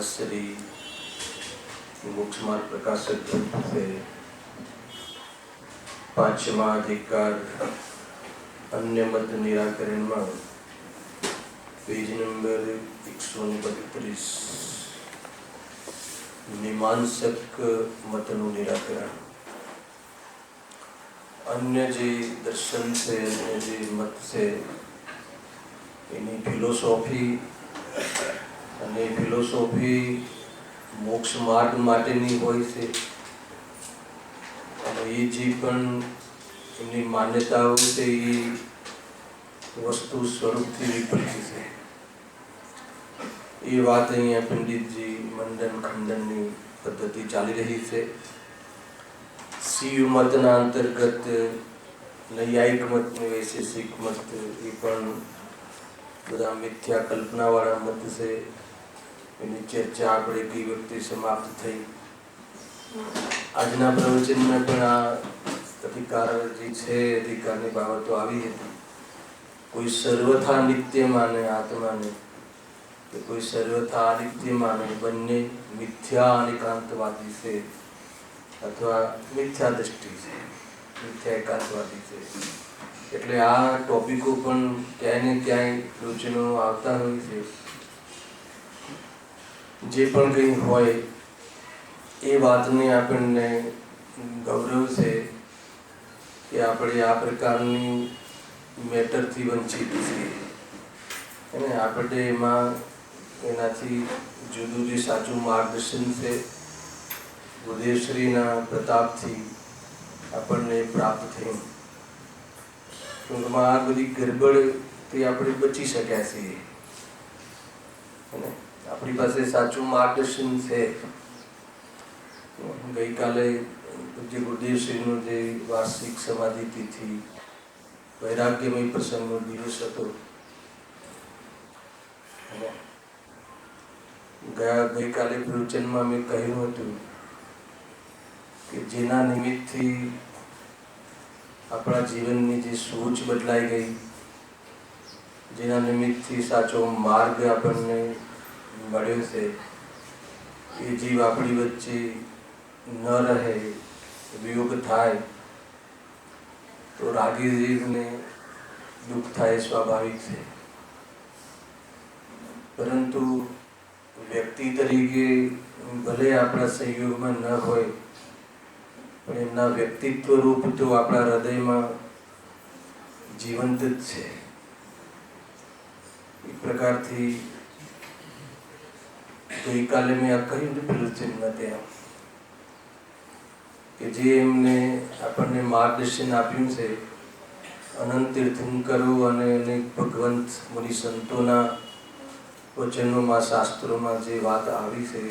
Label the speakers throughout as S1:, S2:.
S1: श्री मोक्ष मार्ग प्रकाशक ग्रंथ से पांचवा अधिकार अन्य मत निराकरण में पेज नंबर 132 मीमांसक मतनु निराकरण। अन्य जे दर्शन से अन्य जे मत से एनी फिलोसोफी અને ફિલોસોફી મોક્ષ માર્ગ માટેની હોય છે અને એ જે પણ એમની માન્યતાઓ છે એ વસ્તુ સ્વરૂપથી વિપરીત છે। એ વાત અહીંયા પંડિતજી મંડન ખંડનની પદ્ધતિ ચાલી રહી છે। શિવ મતના અંતર્ગત નૈયાયિક મત, વૈશેષિક મત એ પણ બધા મિથ્યા કલ્પનાવાળા મત છે। એની ચર્ચા આપણે ગઈ વખતે સમાપ્ત થઈ। આજના પ્રવચનમાં પણ આ અધિકાર જે છે અધિકારની બાબતો આવી હતી। કોઈ સર્વથા નિત્ય માને આત્માને કે કોઈ સર્વથા અનિત્ય માને, બંને મિથ્યા એકાંતવાદી છે અથવા મિથ્યા દૃષ્ટિ છે, મિથ્યા એકાંતવાદી છે। એટલે આ ટોપિકો પણ ક્યાંય ને ક્યાંય સૂચનો આવતા હોય છે। જે પણ કંઈ હોય એ વાતને આપણને ગૌરવ છે કે આપણે આ પ્રકારની મેટરથી વંચિત છીએ અને આપણે એમાં એનાથી જુદું જે સાચું માર્ગદર્શન છે ગુરુદેવશ્રીના પ્રતાપથી આપણને પ્રાપ્ત થયું। ટૂંકમાં આ બધી ગરબડથી આપણે બચી શક્યા છીએ અને આપણી પાસે સાચું માર્ગદર્શન છે। ગઈકાલે પૂજ્ય ગુરુદેવશ્રીનો જે વાર્ષિક સમાધિ તિથિ વૈરાગ્યમય પ્રસંગનો દિવસ હતો। ગઈકાલે પ્રવચનમાં મેં કહ્યું હતું કે જેના નિમિત્તથી આપણા જીવનની જે સોચ બદલાઈ ગઈ, જેના નિમિત્તથી સાચો માર્ગ આપણને મળ્યો છે, એ જીવ આપણી વચ્ચે ન રહે, વિયોગ થાય તો રાગી જીવને દુઃખ થાય સ્વાભાવિક છે। પરંતુ વ્યક્તિ તરીકે ભલે આપણા સંયોગમાં ન હોય પણ એમના વ્યક્તિત્વ રૂપ તો આપણા હૃદયમાં જીવંત જ છે। એક પ્રકારથી ગઈકાલે મેં આ કહ્યું પ્રવચનમાં ત્યાં કે જે એમને આપણને માર્ગદર્શન આપ્યું છે અનંત તીર્થંકરો અને અનેક ભગવંત મુનિ સંતોના વચનોમાં, શાસ્ત્રોમાં જે વાત આવી છે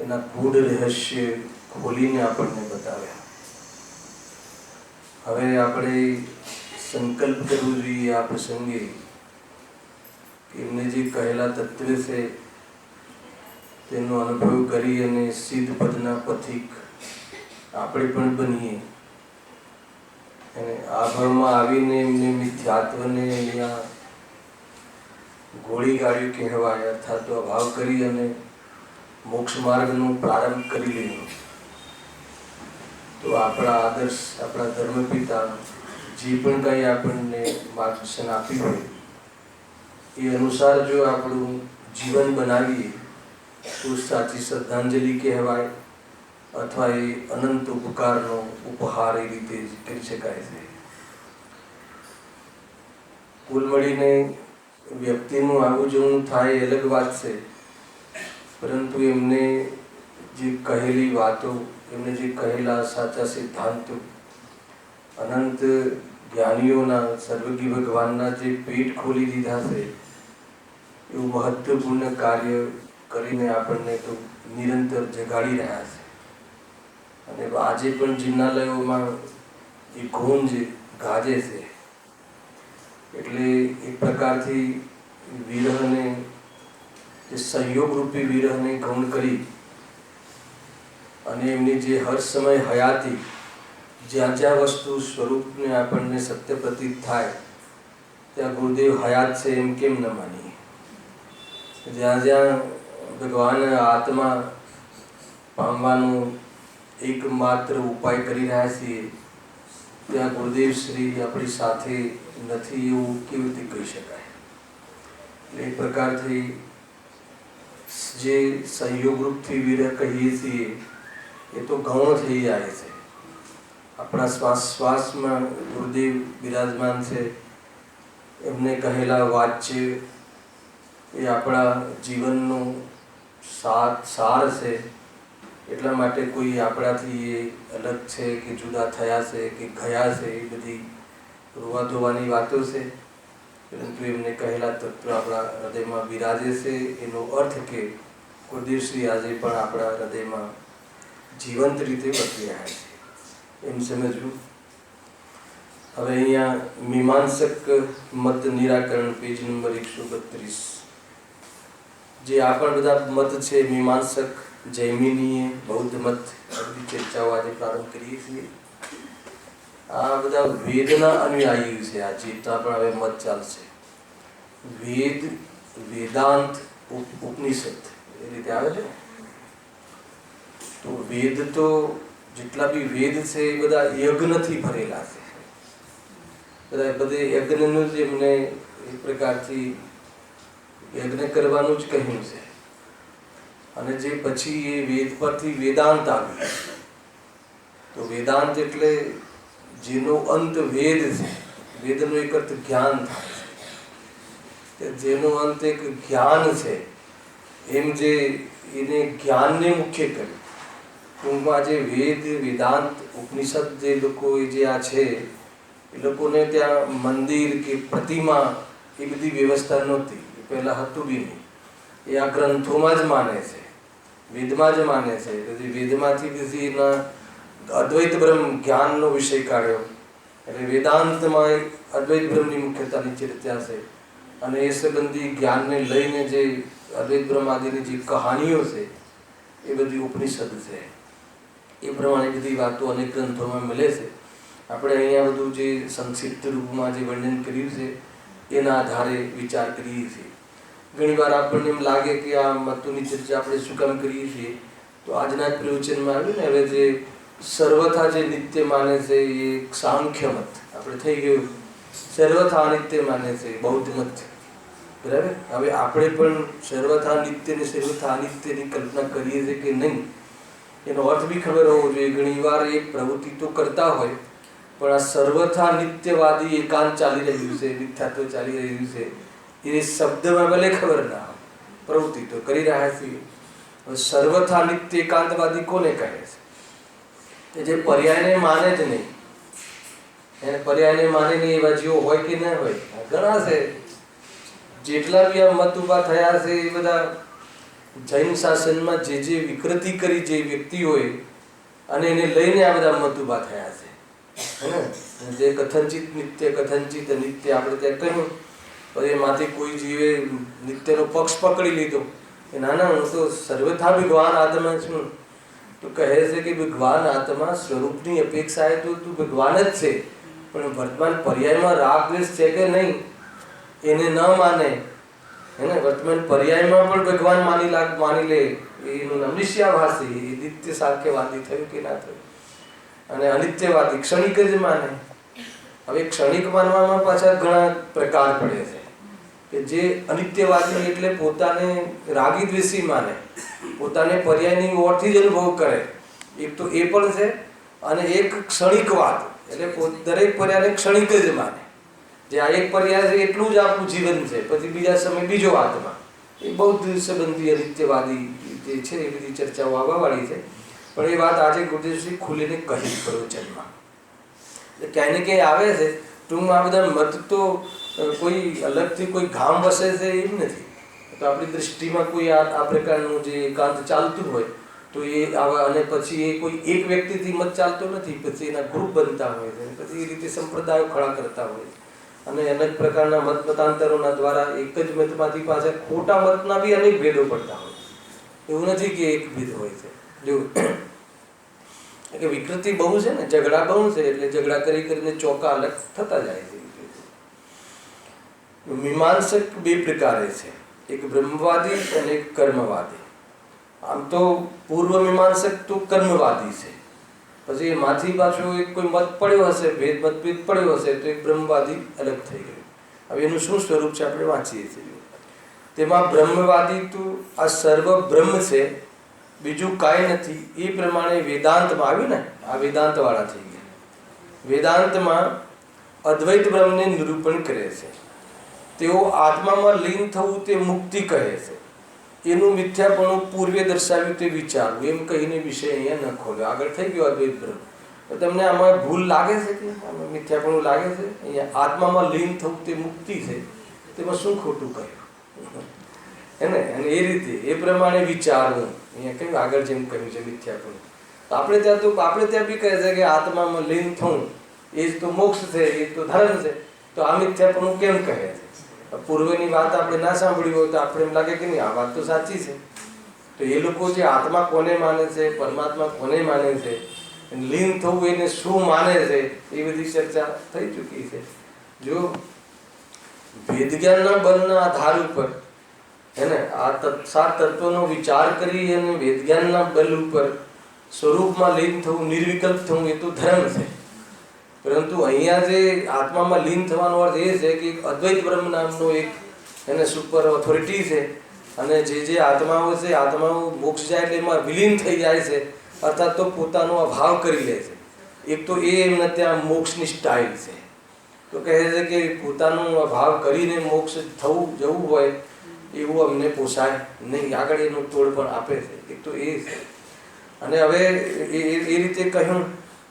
S1: એના ગૂઢ રહસ્ય ખોલીને આપણને બતાવ્યા। હવે આપણે સંકલ્પ કરવો જોઈએ આ પ્રસંગે એમને જે કહેલા તત્વ છે તેનો અનુભવ કરી અને સિદ્ધ પદના પથિક આપણે પણ બનીએ અને આ ભાવમાં આવીને એમને મિથ્યાત્વને અહીંયા ગોળી ગાળ્યું કહેવાય અર્થાત અભાવ કરી અને મોક્ષ માર્ગનો પ્રારંભ કરી લઈએ તો આપણા આદર્શ, આપણા ધર્મપિતા જે પણ કંઈ આપણને માર્ગદર્શન આપ્યું હોય એ અનુસાર જો આપણું જીવન બનાવીએ તો સાચી શ્રદ્ધાંજલિ કહેવાય અથવા એ અનંત ઉપકારનો ઉપહાર એ રીતે કરી શકાય છે. કુલ મળીને વ્યક્તિનું આવું જવું થાય એ અલગ વાત છે, પરંતુ એમને જે કહેલી વાતો, એમને જે કહેલા સાચા સિદ્ધાંતો, અનંત જ્ઞાનીઓના, સર્વજ્ઞ ભગવાનના જે પેટ ખોલી દીધા છે, એવું મહત્વપૂર્ણ કાર્ય કરીને આપણને તો નિરંતર જગાડી રહ્યા છે. અને આજે પણ જિજ્ઞાલયોમાં એ ગુંજ ગાજે છે. એટલે એક પ્રકારથી વિરહને, જે સંયોગ રૂપી વિરહને ગૌણ કરી અને એમની જે હર સમય હયાતી, જ્યાં જ્યાં વસ્તુ સ્વરૂપને આપણને સત્ય પ્રતીત થાય ત્યાં ગુરુદેવ હયાત છે એમ કેમ ન માનીએ. જ્યાં જ્યાં ભગવાન આત્મા પામવાનો એકમાત્ર ઉપાય કરી રહ્યા છીએ, ત્યાં ગુરુદેવ શ્રી આપણી સાથે નથી એવું કેવી રીતે કહી શકાય. એટલે એક પ્રકારથી જે સંયોગરૂપથી વિરહ કહીએ છીએ એ તો ગૌણ થઈ જાય છે. આપણા શ્વાસ શ્વાસમાં ગુરુદેવ બિરાજમાન છે. એમને કહેલા વાચ્ય એ આપણા જીવનનો સાર છે. એટલા માટે કોઈ આપણાથી એ અલગ છે કે જુદા થયા છે કે ગયા છે એ બધી રોવા ધોવાની વાતો છે. પરંતુ એમને કહેલા તત્વ આપણા હૃદયમાં બિરાજે છે. એનો અર્થ કે ગુરુદેવશ્રી આજે પણ આપણા હૃદયમાં જીવંત રીતે વર્તી રહ્યા છે એમ સમજવું. હવે અહીંયા મીમાંસક મત નિરાકરણ, પેજ નંબર 132. જે આ પણ બધા મત છે, મીમાંસક, જૈમિનીય, બૌદ્ધ મત, બધી ચર્ચાઓ આજે પ્રારંભ કરીએ છીએ. આ બધા વેદના અનુયાયી છે. આ જેટલા પણ હવે મત ચાલશે, વેદ, વેદાંત, ઉપનિષદ એ રીતે આવે છે. તો વેદ તો જેટલા બી વેદ છે એ બધા યજ્ઞથી ભરેલા છે. બધે યજ્ઞનું જ એમને એક પ્રકારથી યજ્ઞ કરવાનું જ કહ્યું છે. અને જે પછી એ વેદ પરથી વેદાંત આવ્યું. તો વેદાંત એટલે જેનો અંત વેદ છે. વેદનો એક અર્થ જ્ઞાન થાય છે. જેનો અંત એક જ્ઞાન છે, એમ જે એને જ્ઞાનને મુખ્ય કર્યું. ટૂંકમાં જે વેદ, વેદાંત, ઉપનિષદ જે લોકો જે આ છે, એ લોકોને ત્યાં મંદિર કે પ્રતિમા એ બધી વ્યવસ્થા નહોતી. એ પહેલાં હતું બી નહીં. એ આ ગ્રંથોમાં જ માને છે, વેદમાં જ માને છે. પછી વેદમાંથી પછી એના અદ્વૈત બ્રહ્મ જ્ઞાનનો વિષય કાઢ્યો. એટલે વેદાંતમાં અદ્વૈત બ્રહ્મની મુખ્યતાની ચર્ચા છે. અને એ સંબંધી જ્ઞાનને લઈને જે અદ્વૈત બ્રહ્મ આદિની જે કહાનીઓ છે એ બધી ઉપનિષદ છે. એ પ્રમાણે બધી વાતો અનેક ગ્રંથોમાં મળે છે. આપણે અહીંયા બધું જે સંક્ષિપ્ત રૂપમાં જે વર્ણન કર્યું છે એના આધારે વિચાર કરીએ છીએ. ઘણીવાર આપણને એમ લાગે કે આ મતોની ચર્ચા આપણે શું કામ કરીએ છીએ. તો આજના જ પ્રવચનમાં આવ્યું ને, હવે જે સર્વથા જે નિત્ય માને છે એ સાંખ્ય મત આપણે થઈ ગયું. સર્વથા અનિત્ય માને છે બૌદ્ધ મત, બરાબર. હવે આપણે પણ સર્વથા નિત્ય ને સર્વથા અનિત્યની કલ્પના કરીએ છીએ કે નહીં, એનો અર્થ બી ખબર હોવો જોઈએ. ઘણીવાર એ પ્રવૃત્તિ તો કરતા હોય, પણ આ સર્વથા નિત્યવાદી એકાંત ચાલી રહ્યું છે, મિથ્યાત્વ ચાલી રહ્યું છે, એ શબ્દમાં ભલે ખબર ના હોય, પ્રવૃત્તિ તો કરી રહ્યા છીએ. સર્વથા નિત્ય એકાંતવાદી કોને કહે છે? જે પર્યાયને માને જ નહીં. એને પર્યાયને માને નહીં એવા જેવો હોય કે ના હોય ઘણા છે. જેટલા બી આ મત ઉભા થયા છે એ બધા જૈન શાસનમાં જે વિકૃતિ કરી જે વ્યક્તિ હોય અને એને લઈને આ બધા મત ઉભા થયા છે. જે કથનચિત નિત્ય, કથનચિત અનિત્ય આપણે ત્યાં કહ્યું, પછી એમાંથી કોઈ જીવે નિત્યનો પક્ષ પકડી લીધો કે ના ના, હું તો સર્વથા ભગવાન આત્મા છું. તો કહે છે કે ભગવાન આત્મા સ્વરૂપની અપેક્ષાએ તો તું ભગવાન જ છે, પણ વર્તમાન પર્યાયમાં રાગ દ્વેષ છે કે નહીં એને ન માને. એને વર્તમાન પર્યાયમાં પણ ભગવાન માની લે, એનું અનિશ્યાભાસી, એ નિત્ય સાંખ્યવાદી થયું કે ના થયું. અને અનિત્યવાદી ક્ષણિક જ માને. હવે ક્ષણિક માનવામાં પાછા ઘણા પ્રકાર પડે છે. કે જે અનિત્યવાદી એટલે પોતાને રાગી દ્વેષી માને, પોતાને પર્યાયની ઓરથી જ અનુભવ કરે. એક તો એ પણ છે, અને એક ક્ષણિકવાદ, એટલે દરેક પર્યાયને ક્ષણિક જ માને. જે આ એક પર્યાય છે એટલું જ આપણું જીવન છે, પછી બીજા સમય બીજો આત્મા. એ બૌદ્ધ સંબંધી નિત્યવાદી જે છે એ બધી ચર્ચાઓ આવવાવાળી છે. પણ એ વાત આજે ગુરુદેવશ્રી ખુલીને કહી પ્રવચનમાં. ક્યાંય ને ક્યાંય આવે છે. ટૂંકમાં આ બધા મત તો કોઈ અલગથી કોઈ ગામ વસે છે એમ નથી. તો આપણી દૃષ્ટિમાં કોઈ આ પ્રકારનું જે એકાંત ચાલતું હોય તો એ આવા, અને પછી એ કોઈ એક વ્યક્તિથી મત ચાલતો નથી, પછી એના ગ્રુપ બનતા હોય છે, પછી એ રીતે સંપ્રદાયો ખડા કરતા હોય છે, અને અનેક પ્રકારના મતાંતરોના દ્વારા એક જ મતમાંથી પાછા ખોટા મતના બી અનેક ભેદો પડતા હોય. એવું નથી કે એક ભેદ હોય છે. જો કે વિકૃતિ બહુ છે ને, ઝઘડા બહુ છે, એટલે ઝઘડા કરી કરીને ચોકા અલગ થતા જાય છે. મીમાંસક બે પ્રકારે છે, એક બ્રહ્મવાદી અને એક કર્મવાદી. આમ તો પૂર્વ મીમાંસક તો કર્મવાદી છે, પછી એમાંથી પાછો એક કોઈ મત પડ્યો હશે, મતભેદ પડ્યો હશે, તો એક બ્રહ્મવાદી અલગ થઈ ગયો. હવે એનું શું સ્વરૂપ છે આપણે વાંચીએ છીએ. તેમાં બ્રહ્મવાદી તો આ સર્વ બ્રહ્મ છે, બીજું કાંઈ નથી, એ પ્રમાણે વેદાંતમાં આવ્યું ને, આ વેદાંતવાળા થઈ ગયા. વેદાંતમાં અદ્વૈત બ્રહ્મને નિરૂપણ કરે છે. તેઓ આત્મામાં લીન થવું તે મુક્તિ કહે છે. એનું મિથ્યાપણું પૂર્વે દર્શાવ્યું તે વિચારવું, એમ કહીને વિષય અહીંયા ન ખોલ્યો. આગળ થઈ ગયો અદ્વૈત બ્રહ્મ. તો તમને આમાં ભૂલ લાગે છે કે આમાં મિથ્યાપણું લાગે છે? અહીંયા આત્મામાં લીન થવું તે મુક્તિ છે, તેમાં શું ખોટું કહ્યું હે ને? અને એ રીતે એ પ્રમાણે વિચારવું, અહીંયા કહ્યું આગળ જેમ કહ્યું છે મિથ્યાપણું. આપણે ત્યાં બી કહે છે કે આત્મામાં લીન થવું એ જ તો મોક્ષ છે, એ તો ધર્મ છે. તો આ મિથ્યાપણું કેમ કહે છે? પૂર્વની વાત આપણે ના સાંભળી હોય તો આપણે એમ લાગે કે નહીં, આ વાત તો સાચી છે. તો એ લોકો જે આત્મા કોને માને છે, પરમાત્મા કોને માને છે, લીન થવું એને શું માને છે, એ બધી ચર્ચા થઈ ચૂકી છે. જો વેદજ્ઞાનના બળના આધાર ઉપર એને આ સાત તત્વોનો વિચાર કરી અને વેદજ્ઞાનના બળ ઉપર સ્વરૂપમાં લીન થવું, નિર્વિકલ્પ થવું, એ તો ધર્મ છે. પરંતુ અહીંયા જે આત્મામાં લીન થવાનો અર્થ એ છે કે અદ્વૈત બ્રહ્મ નામનો એક એને સુપર ઓથોરિટી છે, અને જે આત્માઓ છે, આત્માઓ મોક્ષ જાય એટલે એમાં વિલીન થઈ જાય છે, અર્થાત તો પોતાનો અભાવ કરી લે છે. એક તો એ એમને ત્યાં મોક્ષની સ્ટાઇલ છે. તો કહે છે કે પોતાનો અભાવ કરીને મોક્ષ જવું હોય એવું અમને પોસાય નહીં. આગળ એનું તોડ પણ આપે છે. એક તો એ છે. અને હવે એ રીતે કહ્યું.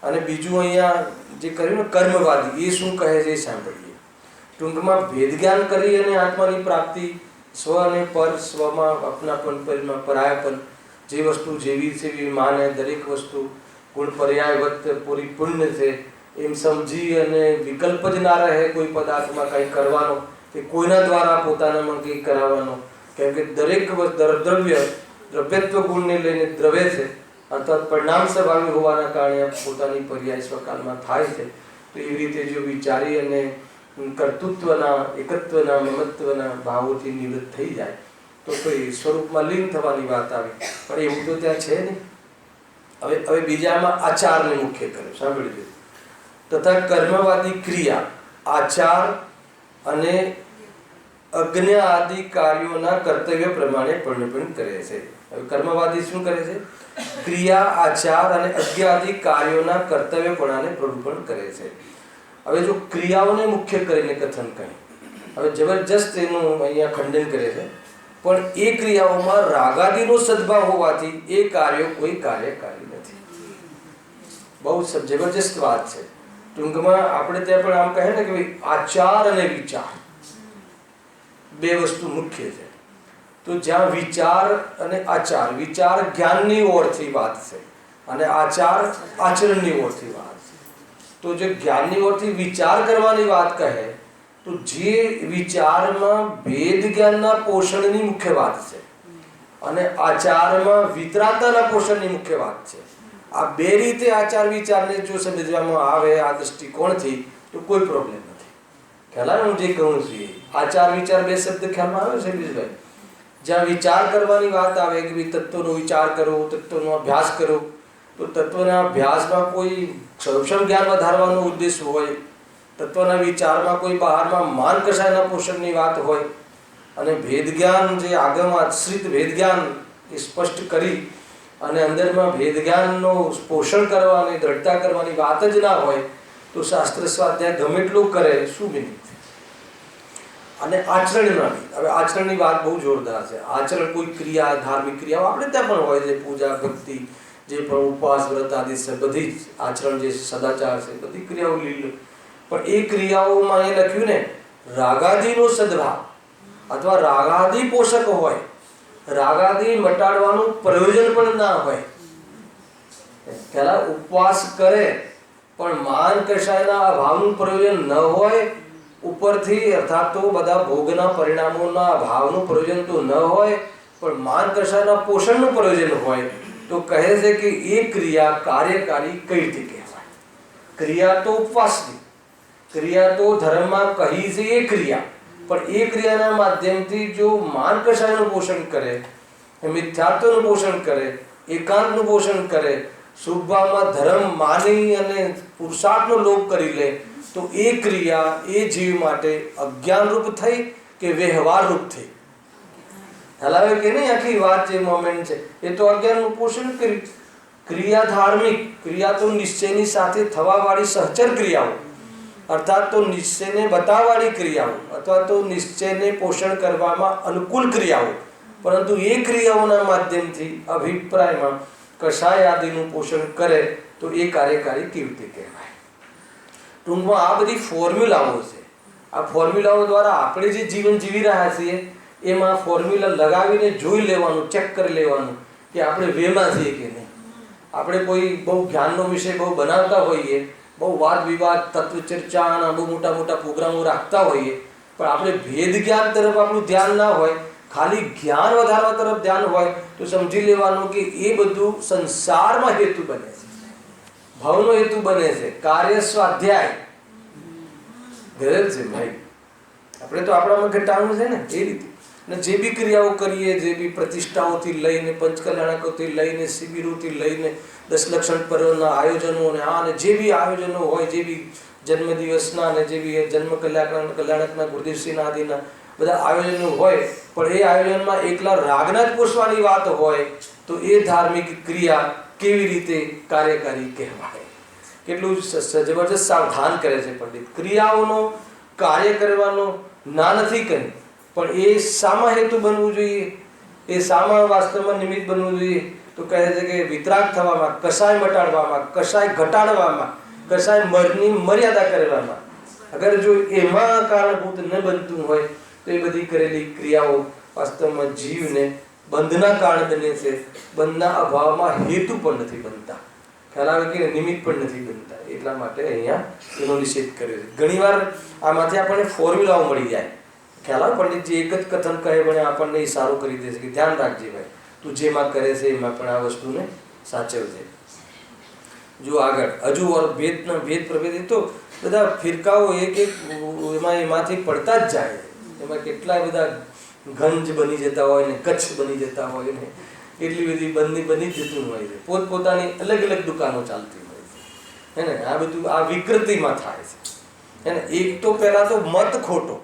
S1: અને બીજું અહીંયા જે કહ્યું ને કર્મવાદી, એ શું કહે છે એ સાંભળીએ. ટૂંકમાં ભેદજ્ઞાન કરી અને આત્માની પ્રાપ્તિ, સ્વ અને પર, સ્વમાં અપનાપન, પરમાં પરાયાપન, જે વસ્તુ જેવી છે એવી માને, દરેક વસ્તુ ગુણ પર્યાયવત પૂરી પુણ્ય છે એમ સમજી અને વિકલ્પ જ ના રહે કોઈ પદાર્થમાં કંઈ કરવાનો કે કોઈના દ્વારા પોતાનામાં કંઈક કરાવવાનો. કેમ કે દરેક દ્રવ્યત્વ ગુણને લઈને દ્રવ્ય છે, અર્થાત પરિણામ સ્વભાવી હોવાના કારણે પોતાની પર્યાય સ્વકાલમાં થાય છે. તો એવી રીતે જો વિચારી અને કર્તૃત્વના, એકત્વના, મમત્વના ભાવોથી નિવૃત્ત થઈ જાય તો એ સ્વરૂપમાં લીન થવાની વાત આવી. પણ એવું તો ત્યાં છે નહીં. હવે બીજામાં આચારને મુખ્ય કર્યું, સાંભળી લીધું. તથા કર્મવાદી ક્રિયા, આચાર અને અજ્ઞ આદિ કાર્યોના કર્તવ્ય પ્રમાણે પણ કરે છે. હવે કર્મવાદી શું કરે છે? ક્રિયા, આચાર અને અજ્ઞ આદિ કાર્યોના કર્તવ્યપણાને પ્રરૂપણ કરે છે. હવે જો ક્રિયાઓને મુખ્ય કરીને કથન કહે, હવે જબરજસ્ત એનું અહીંયા ખંડન કરે છે. પણ એ ક્રિયાઓમાં રાગાદિનો સદભાવ હોવાથી એ કાર્યો કોઈ કાર્યકારી નથી. બહુ જબરજસ્ત વાત છે. ટૂંકમાં આપણે ત્યાં પણ આમ કહે ને કે ભાઈ આચાર અને વિચાર બે વસ્તુ મુખ્ય છે. તો જ્યાં વિચાર અને આચાર, વિચાર જ્ઞાનની ઓરથી વાત છે અને આચાર આચરણની ઓરથી વાત છે. તો જે જ્ઞાનની ઓરથી વિચાર કરવાની વાત કહે તો જે વિચારમાં ભેદ જ્ઞાનના પોષણની મુખ્ય વાત છે અને આચારમાં વિતરાગતાના પોષણની મુખ્ય વાત છે. આ બે રીતે આચાર વિચારને જો સમજવામાં આવે આ દૃષ્ટિકોણથી તો કોઈ પ્રોબ્લેમ નથી. ખ્યાલ હું જે કહું છું આચાર વિચાર બે શબ્દ ખ્યાલમાં આવે છે બીજભાઈ? જ્યાં વિચાર કરવાની વાત આવે કે ભાઈ તત્વનો વિચાર કરો, તત્વનો અભ્યાસ કરો, તો તત્વના અભ્યાસમાં કોઈ સૌક્ષમ જ્ઞાન વધારવાનો ઉદ્દેશ હોય, તત્વના વિચારમાં કોઈ બહારમાં માન કષાયના પોષણની વાત હોય, અને ભેદ જ્ઞાન જે આગમ આશ્રિત ભેદ જ્ઞાન એ સ્પષ્ટ કરી અને અંદરમાં ભેદ જ્ઞાનનો પોષણ કરવાની, દ્રઢતા કરવાની વાત જ ના હોય તો શાસ્ત્ર સ્વાધ્યાય ગમે એટલું કરે શું મિનિંગ? અને આચરણમાં બી, હવે આચરણની વાત બહુ જોરદાર છે. આચરણ કોઈ ક્રિયા, ધાર્મિક ક્રિયાઓ આપણે ત્યાં પણ હોય છે, પૂજા, ભક્તિ, જે પણ ઉપવાસ, વ્રત આદિ છે, બધી જ આચરણ જે સદાચાર છે, બધી ક્રિયાઓ લીધી. પણ એ ક્રિયાઓમાં એ લખ્યું ને રાગાદિનો સદભાવ અથવા રાગાદિ પોષક હોય, રાગાદિ મટાડવાનું પ્રયોજન પણ ના હોય. પેલા ઉપવાસ કરે પણ માન કશાયના અભાવનું પ્રયોજન ન હોય, ઉપરથી અર્થાત તો બધા ભોગના પરિણામોના અભાવનું પ્રયોજન તો ન હોય, પણ માન કશાયના પોષણનું પ્રયોજન હોય, તો કહે છે કે એ ક્રિયા કાર્યકારી કઈ રીતે કહેવાય? ક્રિયા તો ઉપવાસની, ક્રિયા તો ધર્મમાં કહી છે એ ક્રિયા, પણ એ ક્રિયાના માધ્યમથી જો માન કશાયનું પોષણ કરે, મિથ્યાત્વનું પોષણ કરે, એકાંતનું પોષણ કરે, શુભભાવમાં ધર્મ માની અને પુરુષાર્થનો લોપ કરી લે, તો એ ક્રિયા એ જીવ માટે અજ્ઞાન રૂપ થઈ કે વ્યવહાર રૂપ થઈ? હલાવે કે નહીં આખી વાત જે મોમેન્ટ છે એ તો અજ્ઞાનનું પોષણ કરી. ક્રિયા ધાર્મિક ક્રિયા તો નિશ્ચયની સાથે થવાવાળી સહચર ક્રિયાઓ, અર્થાત તો નિશ્ચયને બતાવવાળી ક્રિયાઓ અથવા તો નિશ્ચયને પોષણ કરવામાં અનુકૂળ ક્રિયાઓ, પરંતુ એ ક્રિયાઓના માધ્યમથી અભિપ્રાયમાં કષાય આદિનું પોષણ કરે તો એ કાર્યકારી કેવી રીતે કહેવાય? ટૂંકમાં આ બધી ફોર્મ્યુલાઓ છે. આ ફોર્મ્યુલાઓ દ્વારા આપણે જે જીવન જીવી રહ્યા છીએ એમાં ફોર્મ્યુલા લગાવીને જોઈ લેવાનું, ચેક કરી લેવાનું કે આપણે વેમાં છીએ કે નહીં. આપણે કોઈ બહુ જ્ઞાનનો વિષય બહુ બનાવતા હોઈએ, બહુ વાદ વિવાદ, તત્વ ચર્ચાના બહુ મોટા મોટા પ્રોગ્રામો રાખતા હોઈએ, પણ આપણે ભેદ જ્ઞાન તરફ આપણું ધ્યાન ના હોય, ખાલી જ્ઞાન વધારવા તરફ ધ્યાન હોય, તો સમજી લેવાનું કે એ બધું સંસારમાં હેતુ બને છે, ભાવનો હેતુ બને છે. કાર્ય સ્વાધ્યાય ગરજ છે ભાઈ, આપણે તો આપણામાં ઘટાડવું છે ને એ રીતે. અને જે બી ક્રિયાઓ કરીએ, જે બી પ્રતિષ્ઠાઓથી લઈને, પંચકલ્યાણકોથી લઈને, શિબિરોથી લઈને, 10 લક્ષણ પર્વના આયોજનો અને આ અને જે બી આયોજનો હોય, જે બી જન્મદિવસના અને જે બી જન્મ કલ્યાણકના ગુરુદેવશ્રીના આદિના બધા આયોજનો હોય, પણ એ આયોજનમાં એકલા રાગના જ પોષવાની વાત હોય તો એ ધાર્મિક ક્રિયા કેવી રીતે કાર્યકારી કહેવાય? કેટલું જબરજસ્ત સાવધાન કરે છે પંડિત. ક્રિયાઓનો કાર્ય કરવાનો ના નથી કરી, પણ એ શામાં હેતુ બનવું જોઈએ, એ શામાં વાસ્તવમાં નિમિત્ત બનવું જોઈએ? તો કહે છે કે વિતરાગ થવામાં, કશાય મટાડવામાં, કશાય ઘટાડવામાં, કશાય મરની મર્યાદા કરવામાં, અગર જો એમાં કારણભૂત ન બનતું હોય તો એ બધી કરેલી ક્રિયાઓ વાસ્તવમાં જીવને બંધના કારણ બને છે. બંધના અભાવમાં હેતુ પણ નથી બનતા, ખ્યાલ આવે કે નિમિત્ત પણ નથી બનતા. એટલા માટે અહીંયા એનો નિષેધ કર્યો છે. ઘણીવાર આમાંથી આપણને ફોર્મ્યુલાઓ મળી જાય, ખ્યાલ આવે પંડિતજી એક જ કથન કહે પણ આપણને ઇશારો કરી દે છે કે ધ્યાન રાખજે ભાઈ, તું જેમાં કરે છે એમાં પણ આ વસ્તુને સાચવજે. જો આગળ હજુ ભેદ પ્રભેદ તો બધા ફિરકાઓ એક એમાંથી પડતા જ જાય. એમાં કેટલાય બધા ગંજ બની જતા હોય ને, કચ્છ બની જતા હોય ને, એટલી બધી બની જતું હોય છે. પોતપોતાની અલગ અલગ દુકાનો ચાલતી હોય છે, હે ને. આ બધું આ વિકૃતિમાં થાય છે, હે ને. એક તો પહેલા તો મત ખોટો,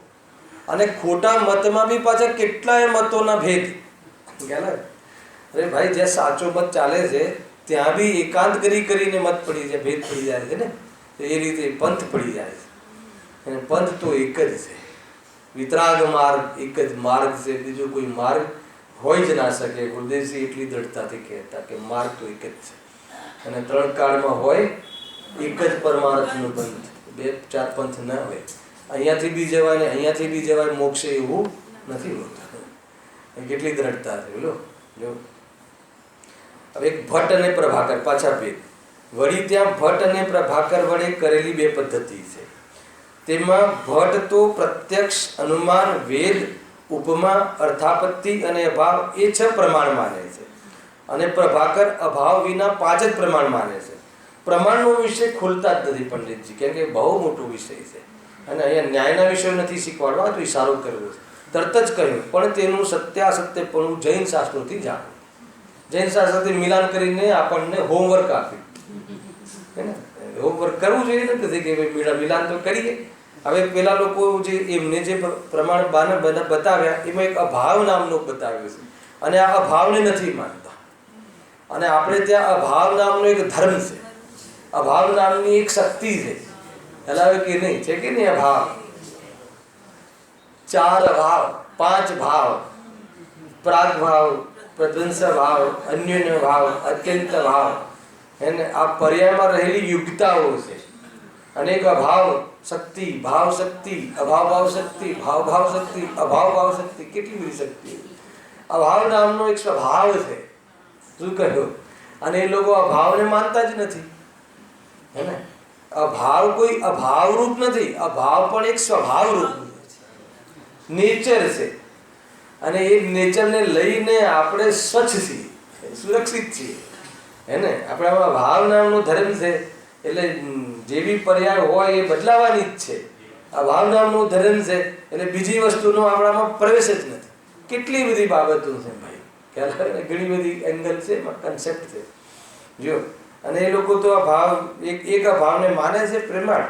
S1: અને ખોટા મતમાં બી પાછા કેટલાય મતોના ભેદ. અરે ભાઈ, જ્યાં સાચો મત ચાલે છે ત્યાં બી એકાંત કરીને મત પડી જાય, ભેદ પડી જાય છે ને. એ રીતે પંથ પડી જાય છે, અને પંથ તો એક જ છે. વિતરાગ માર્ગ એક જ માર્ગ છે, બીજો કોઈ માર્ગ હોય જ ના શકે. ગુરુદેવજી એટલી દ્રઢતાથી કહેતા કે માર્ગ તો એક જ છે, અને 3 કાળમાં હોય એક જ પરમાર્થનો પંથ, 2-4 પંથ ના હોય. અહીંયાથી બી જવાય ને અહીંયાથી બી જવાય, મોક્ષે એવું નથી હોતું. કેટલી દ્રઢતા છે બોલો. જો હવે એક ભટ્ટ અને પ્રભાકર પાછા ભેદ. વળી ત્યાં ભટ્ટ અને પ્રભાકર વડે કરેલી 2 પદ્ધતિ છે. તેમાં ભટ્ટ તો પ્રત્યક્ષ, અનુમાન, વેદ, ઉપમા, અર્થાપત્તિ અને અભાવ એ 6 પ્રમાણ માને છે, અને પ્રભાકર અભાવ વિના 5 જ પ્રમાણ માને છે. પ્રમાણનો વિષય ખોલતા જ નથી પંડિતજી, કેમ કે બહુ મોટો વિષય છે, અને અહીંયા ન્યાયના વિષયો નથી શીખવાડવા, તો ઇશારો કરવો છે. તરત જ કહ્યું, પણ તેનું સત્યાસત્યપણું જૈન શાસ્ત્રોથી જાણવું. જૈન શાસ્ત્રથી મિલાન કરીને આપણને હોમવર્ક આપ્યું, હે ને. હોમવર્ક કરવું જોઈએ ને, કે મિલાન તો કરીએ. હવે પેલા લોકો જે એમને જે પ્રમાણ બતાવ્યા એમાં એક અભાવ નામનો બતાવ્યો છે. અને આ અભાવને નથી માનતા. અને આપણે ત્યાં અભાવ નામનો એક ધર્મ છે, અભાવ નામની એક શક્તિ છે. હલાવે કે નહીં? છે કે નહીં? અભાવ, 4 ભાવ, 5 ભાવ, પ્રાગ ભાવ, પ્રધ્વંસ ભાવ, અન્યોન્ય ભાવ, અત્યંત ભાવ, એને આ પર્યાયમાં રહેલી યુક્તાઓ છે. અનેક અભાવ શક્તિ, ભાવ શક્તિ, અભાવ ભાવ શક્તિ, ભાવ ભાવ શક્તિ, અભાવ ભાવ શક્તિ, કેટલી બધી શક્તિ. અભાવ નામનો એક સ્વભાવ છે. શું કહ્યું? અને એ લોકો અભાવને માનતા જ નથી. હે ને? અભાવ કોઈ અભાવ રૂપ નથી, અભાવ પણ એક સ્વભાવ રૂપ નેચર છે. અને એ નેચરને લઈને આપણે સ્વચ્છ છીએ, સુરક્ષિત છીએ. હે ને? આપણામાં ભાવ નામનો ધર્મ છે, એટલે જેવી પર્યાય હોય એ બદલાવાની જ છે. આ ભાવ નામનો ધર્મ છે એટલે બીજી વસ્તુનો આપણામાં પ્રવેશ જ નથી. કેટલી બધી બાબતો છે ભાઈ, ખ્યાલ, ઘણી બધી એંગલ છે, કન્સેપ્ટ છે. જો, અને એ લોકો તો આ ભાવ એક આ ભાવને માને છે પ્રમાણ.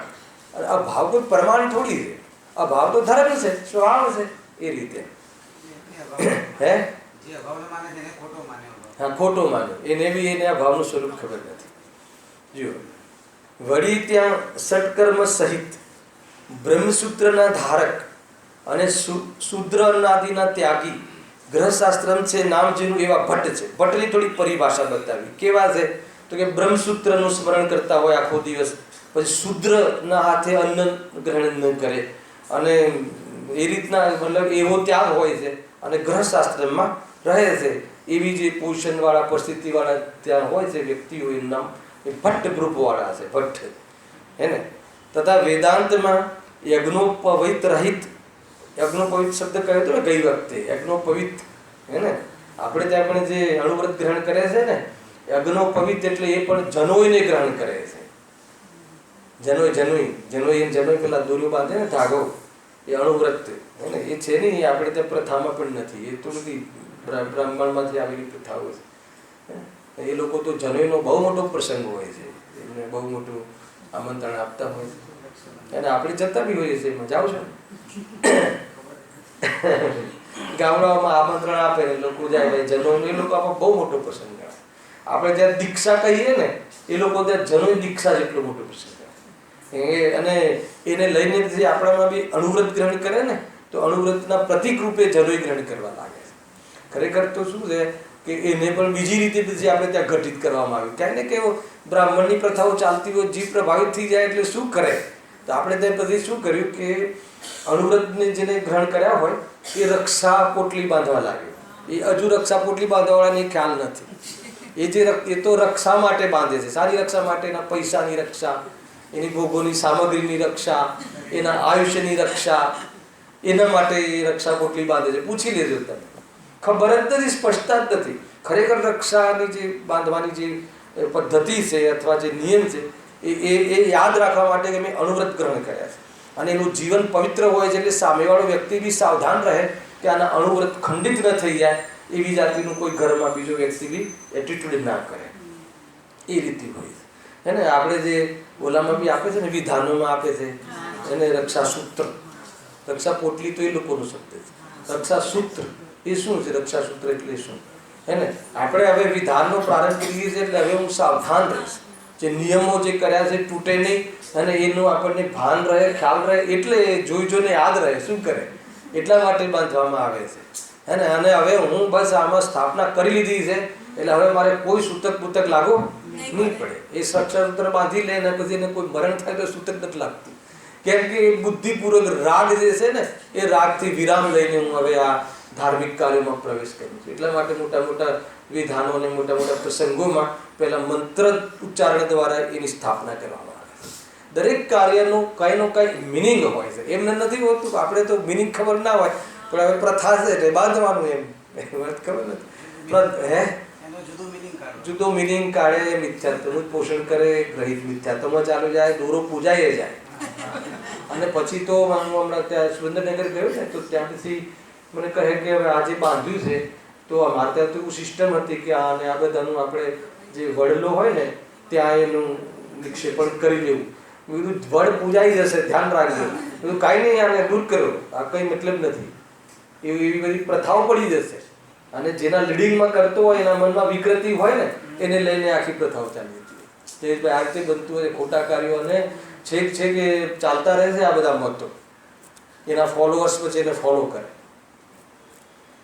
S1: અને આ ભાવ કોઈ પ્રમાણ થોડી છે, આ ભાવ તો ધર્મ છે, સ્વભાવ છે. એ રીતે હે હા, ખોટો માન્યો એને બી, એને આ ભાવનું સ્વરૂપ ખબર નથી. જો, વળી ત્યાં ષટકર્મ સહિત બ્રહ્મસૂત્રના ધારક અને શૂદ્રનાદિના ત્યાગી ગ્રહશાસ્ત્રમ છે નામ જેનું એવા ભટ્ટ છે. ભટ્ટની થોડી પરિભાષા બતાવી. કેવા છે? તો કે બ્રહ્મસૂત્રનું સ્મરણ કરતા હોય આખો દિવસ, પછી શૂદ્રના હાથે અન્ન ગ્રહણ ન કરે, અને એ રીતના મતલબ એવો ત્યાગ હોય છે, અને ગ્રહશાસ્ત્રમાં રહે છે. એવી જે પોષણવાળા, પરિસ્થિતિવાળા ત્યાં હોય છે વ્યક્તિઓ, એનું નામ એ ભટ્ટ ગ્રુપવાળા છે, ભટ્ટ. હે ને? તથા વેદાંતમાં યજ્ઞોપવિત રહિત, યજ્ઞોપવિત શબ્દ કહ્યો હતો ને ગઈ વખતે, યજ્ઞોપવિત. હે ને? આપણે ત્યાં પણ જે અણુવ્રત ગ્રહણ કરે છે ને, યજ્ઞોપવિત એટલે એ પણ જનોઈને ગ્રહણ કરે છે. જનોઈ પેલા દોરીઓ બાંધે ને, ધાગો, એ અણુવ્રત. હે ને? એ છે નહીં, આપણે ત્યાં પ્રથામાં પણ નથી. એ તો બધી બ્રાહ્મણમાંથી આવેલી પ્રથાઓ છે. એ લોકો તો જનોઈનો બહુ મોટો પ્રસંગ હોય છે, એમને બહુ મોટું આમંત્રણ આપતા હોય છે, અને આપણે જતા બી હોઈએ છીએ. એમાં જાઓ છો ગામડાઓમાં આમંત્રણ આપે, લોકો જાય ભાઈ જનોઈનો, એ લોકો આપણે બહુ મોટો પ્રસંગ ગણાય. આપણે જ્યાં દીક્ષા કહીએ ને, એ લોકો ત્યાં જનોઈ દીક્ષા જેટલો મોટો પ્રસંગ ગણાય. અને એને લઈને જે આપણામાં બી અણુવ્રત ગ્રહણ કરે ને, તો અણુવ્રતના પ્રતિક રૂપે જનોઈ ગ્રહણ કરવા લાગે છે. ખરેખર તો શું છે કે એને પણ બીજી રીતે પછી આપણે ત્યાં ઘટિત કરવામાં આવ્યું. ક્યાંક ને કેવો બ્રાહ્મણની પ્રથાઓ ચાલતી હોય, જીવ પ્રભાવિત થઈ જાય એટલે શું કરે, તો આપણે ત્યાં પછી શું કર્યું કે અણુવ્રતને જેને ગ્રહણ કર્યા હોય એ રક્ષા પોટલી બાંધવા લાગ્યો. એ હજુ રક્ષા પોટલી બાંધવાવાળાને ખ્યાલ નથી. એ તો રક્ષા માટે બાંધે છે, સારી રક્ષા માટે, એના પૈસાની રક્ષા, એની ભોગોની સામગ્રીની રક્ષા, એના આયુષ્યની રક્ષા, એના માટે એ રક્ષા પોટલી બાંધે છે. પૂછી લેજો તમે, ખબર જ નથી, સ્પષ્ટતા જ નથી. ખરેખર રક્ષાની જે બાંધવાની જે પદ્ધતિ છે અથવા જે નિયમ છે એ યાદ રાખવા માટે કે મેં અણુવ્રત ગ્રહણ કર્યા છે, અને એનું જીવન પવિત્ર હોય છે, એટલે સામેવાળો વ્યક્તિ બી સાવધાન રહે કે આના અણુવ્રત ખંડિત ન થઈ જાય, એવી જાતિનું કોઈ ઘરમાં બીજો વ્યક્તિ બી એટીટ્યુડ ના કરે. એ રીતે હોય છે. હે ને? આપણે જે ઓલામાં બી આપે છે ને, વિધાનોમાં આપે છે એને રક્ષા સૂત્ર. રક્ષા પોટલી તો એ લોકોનો શબ્દ છે. રક્ષા સૂત્ર એ શું છે? રક્ષા સૂત્ર એટલે શું? હે ને? આપણે હવે વિધાનનો પ્રારંભ કરીએ છીએ, એટલે હવે હું સાવધાન રહીશ. જે નિયમો જે કર્યા છે તૂટે નહીં, અને એનું આપણને ભાન રહે, ખ્યાલ રહે, એટલે જોઈને યાદ રહે. શું કરે? એટલા માટે બાંધવામાં આવે છે. હે ને? અને હવે હું બસ આમાં સ્થાપના કરી લીધી છે, એટલે હવે મારે કોઈ સૂતક બૂતક લાગુ નહીં પડે. એ સૂત્ર બાંધી લે ને પછી એને કોઈ મરણ થાય તો સૂતક નથી લાગતું. કેમ કે એ બુદ્ધિપૂર્વક રાગ જે છે ને, એ રાગથી વિરામ લઈને હું હવે આ ધાર્મિક કાર્યોમાં પ્રવેશ કરું છું. એટલા માટે મોટા મોટા વિધાનો અને મોટા મોટા પ્રસંગોમાં પહેલા મંત્ર ઉચ્ચારણ દ્વારા એની સ્થાપના કરવામાં આવે છે. દરેક કાર્યનું કંઈનો કંઈ મિનિંગ હોય છે. એમને નથી હોતું, આપણે તો મિનિંગ ખબર ના હોય, પણ હવે પ્રથા છે એટલે બાંધવાનું. એમ ખબર નથી હે જુદો મિનિંગ કાઢે, મિથ્યાત્વનું પોષણ કરે, ગ્રહિત મિથ્યાત્વમાં ચાલુ જાય, દોરો પૂજાઈ જાય. અને પછી તો હું હમણાં ત્યાં સુરેન્દ્રનગર ગયો ને, તો ત્યાં પછી મને કહે કે હવે આજે બાંધ્યું છે, તો અમારે ત્યાં તો એવું સિસ્ટમ હતી કે આ બધાનું આપણે જે વડલો હોય ને ત્યાં એનું નિક્ષેપણ કરી લેવું. મેં કીધું વડ પૂજાઈ જશે, ધ્યાન રાખજો. બધું કાંઈ નહીં, આને દૂર કરો, આ કંઈ મતલબ નથી. એવી બધી પ્રથાઓ પડી જશે. અને જેના લીડિંગમાં કરતો હોય એના મનમાં વિકૃતિ હોય ને એને લઈને આખી પ્રથાઓ ચાલી હતી. તે આ રીતે બનતું હોય ખોટા કાર્યો અને છેક કે ચાલતા રહે છે આ બધા મતો. એના ફોલોઅર્સ પછી એને ફોલો કરે.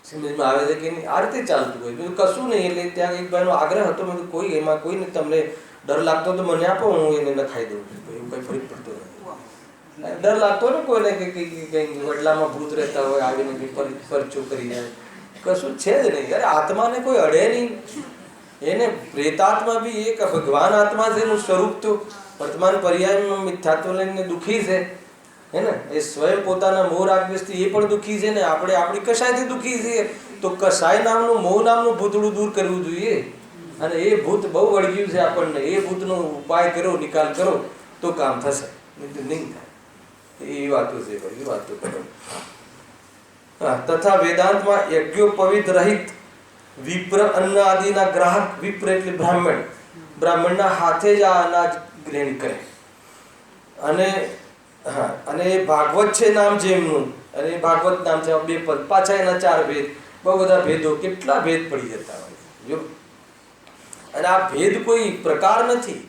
S1: સમજમાં આવે છે કે નહીં? આ રીતે ચાલતું હોય. બીજું કશું નહીં. એટલે ત્યાં એક ભાઈનો આગ્રહ હતો, મેં કોઈ એમાં કોઈ નહીં, તમને ડર લાગતો તો મને આપો, હું એને નખાઈ દઉં છું. એવું કંઈ ફરક પડતો નથી. ડર લાગતો ને કોઈને કે કંઈ વડલામાં ભૂત રહેતા હોય આવીને પરચો કરી જાય, કશું છે જ નહીં. અરે આત્માને કોઈ અડે નહીં. એને પ્રેતાત્મા બી એક ભગવાન આત્મા છે. એનું સ્વરૂપ તો વર્તમાન પર્યાયમાં મિથ્યાત્વ લઈને દુઃખી છે, હે ને? એ સ્વયં પોતાના મોહ રાગદ્વેષથી એ પણ દુઃખી છે ને આપણે આપણી કસાયથી દુઃખી છીએ. તો કસાય નામનું મોહ નામનું ભૂતળું દૂર કરવું જોઈએ. અને એ ભૂત બહુ વળગ્યું છે આપણને. એ ભૂતનો ઉપાય કરો, નિકાલ કરો તો કામ થશે, નહીં તો નહીં થાય. એ વાતો છે ભાઈ, એ વાતો કરો. તથા વેદાંતમાં યજ્ઞોપવિત રહિત વિપ્ર અન્ન આદિના ગ્રાહક, વિપ્ર એટલે બ્રાહ્મણ, બ્રાહ્મણના હાથે જ આ અનાજ ગ્રહણ કરે. અને અને એ ભાગવત છે નામ જેમનું, અને એ ભાગવત નામ છે 2 પદ, પાછા એના 4 ભેદ, બહુ બધા ભેદો, કેટલા ભેદ પડી જતા હોય જો. અને આ ભેદ કોઈ પ્રકાર નથી.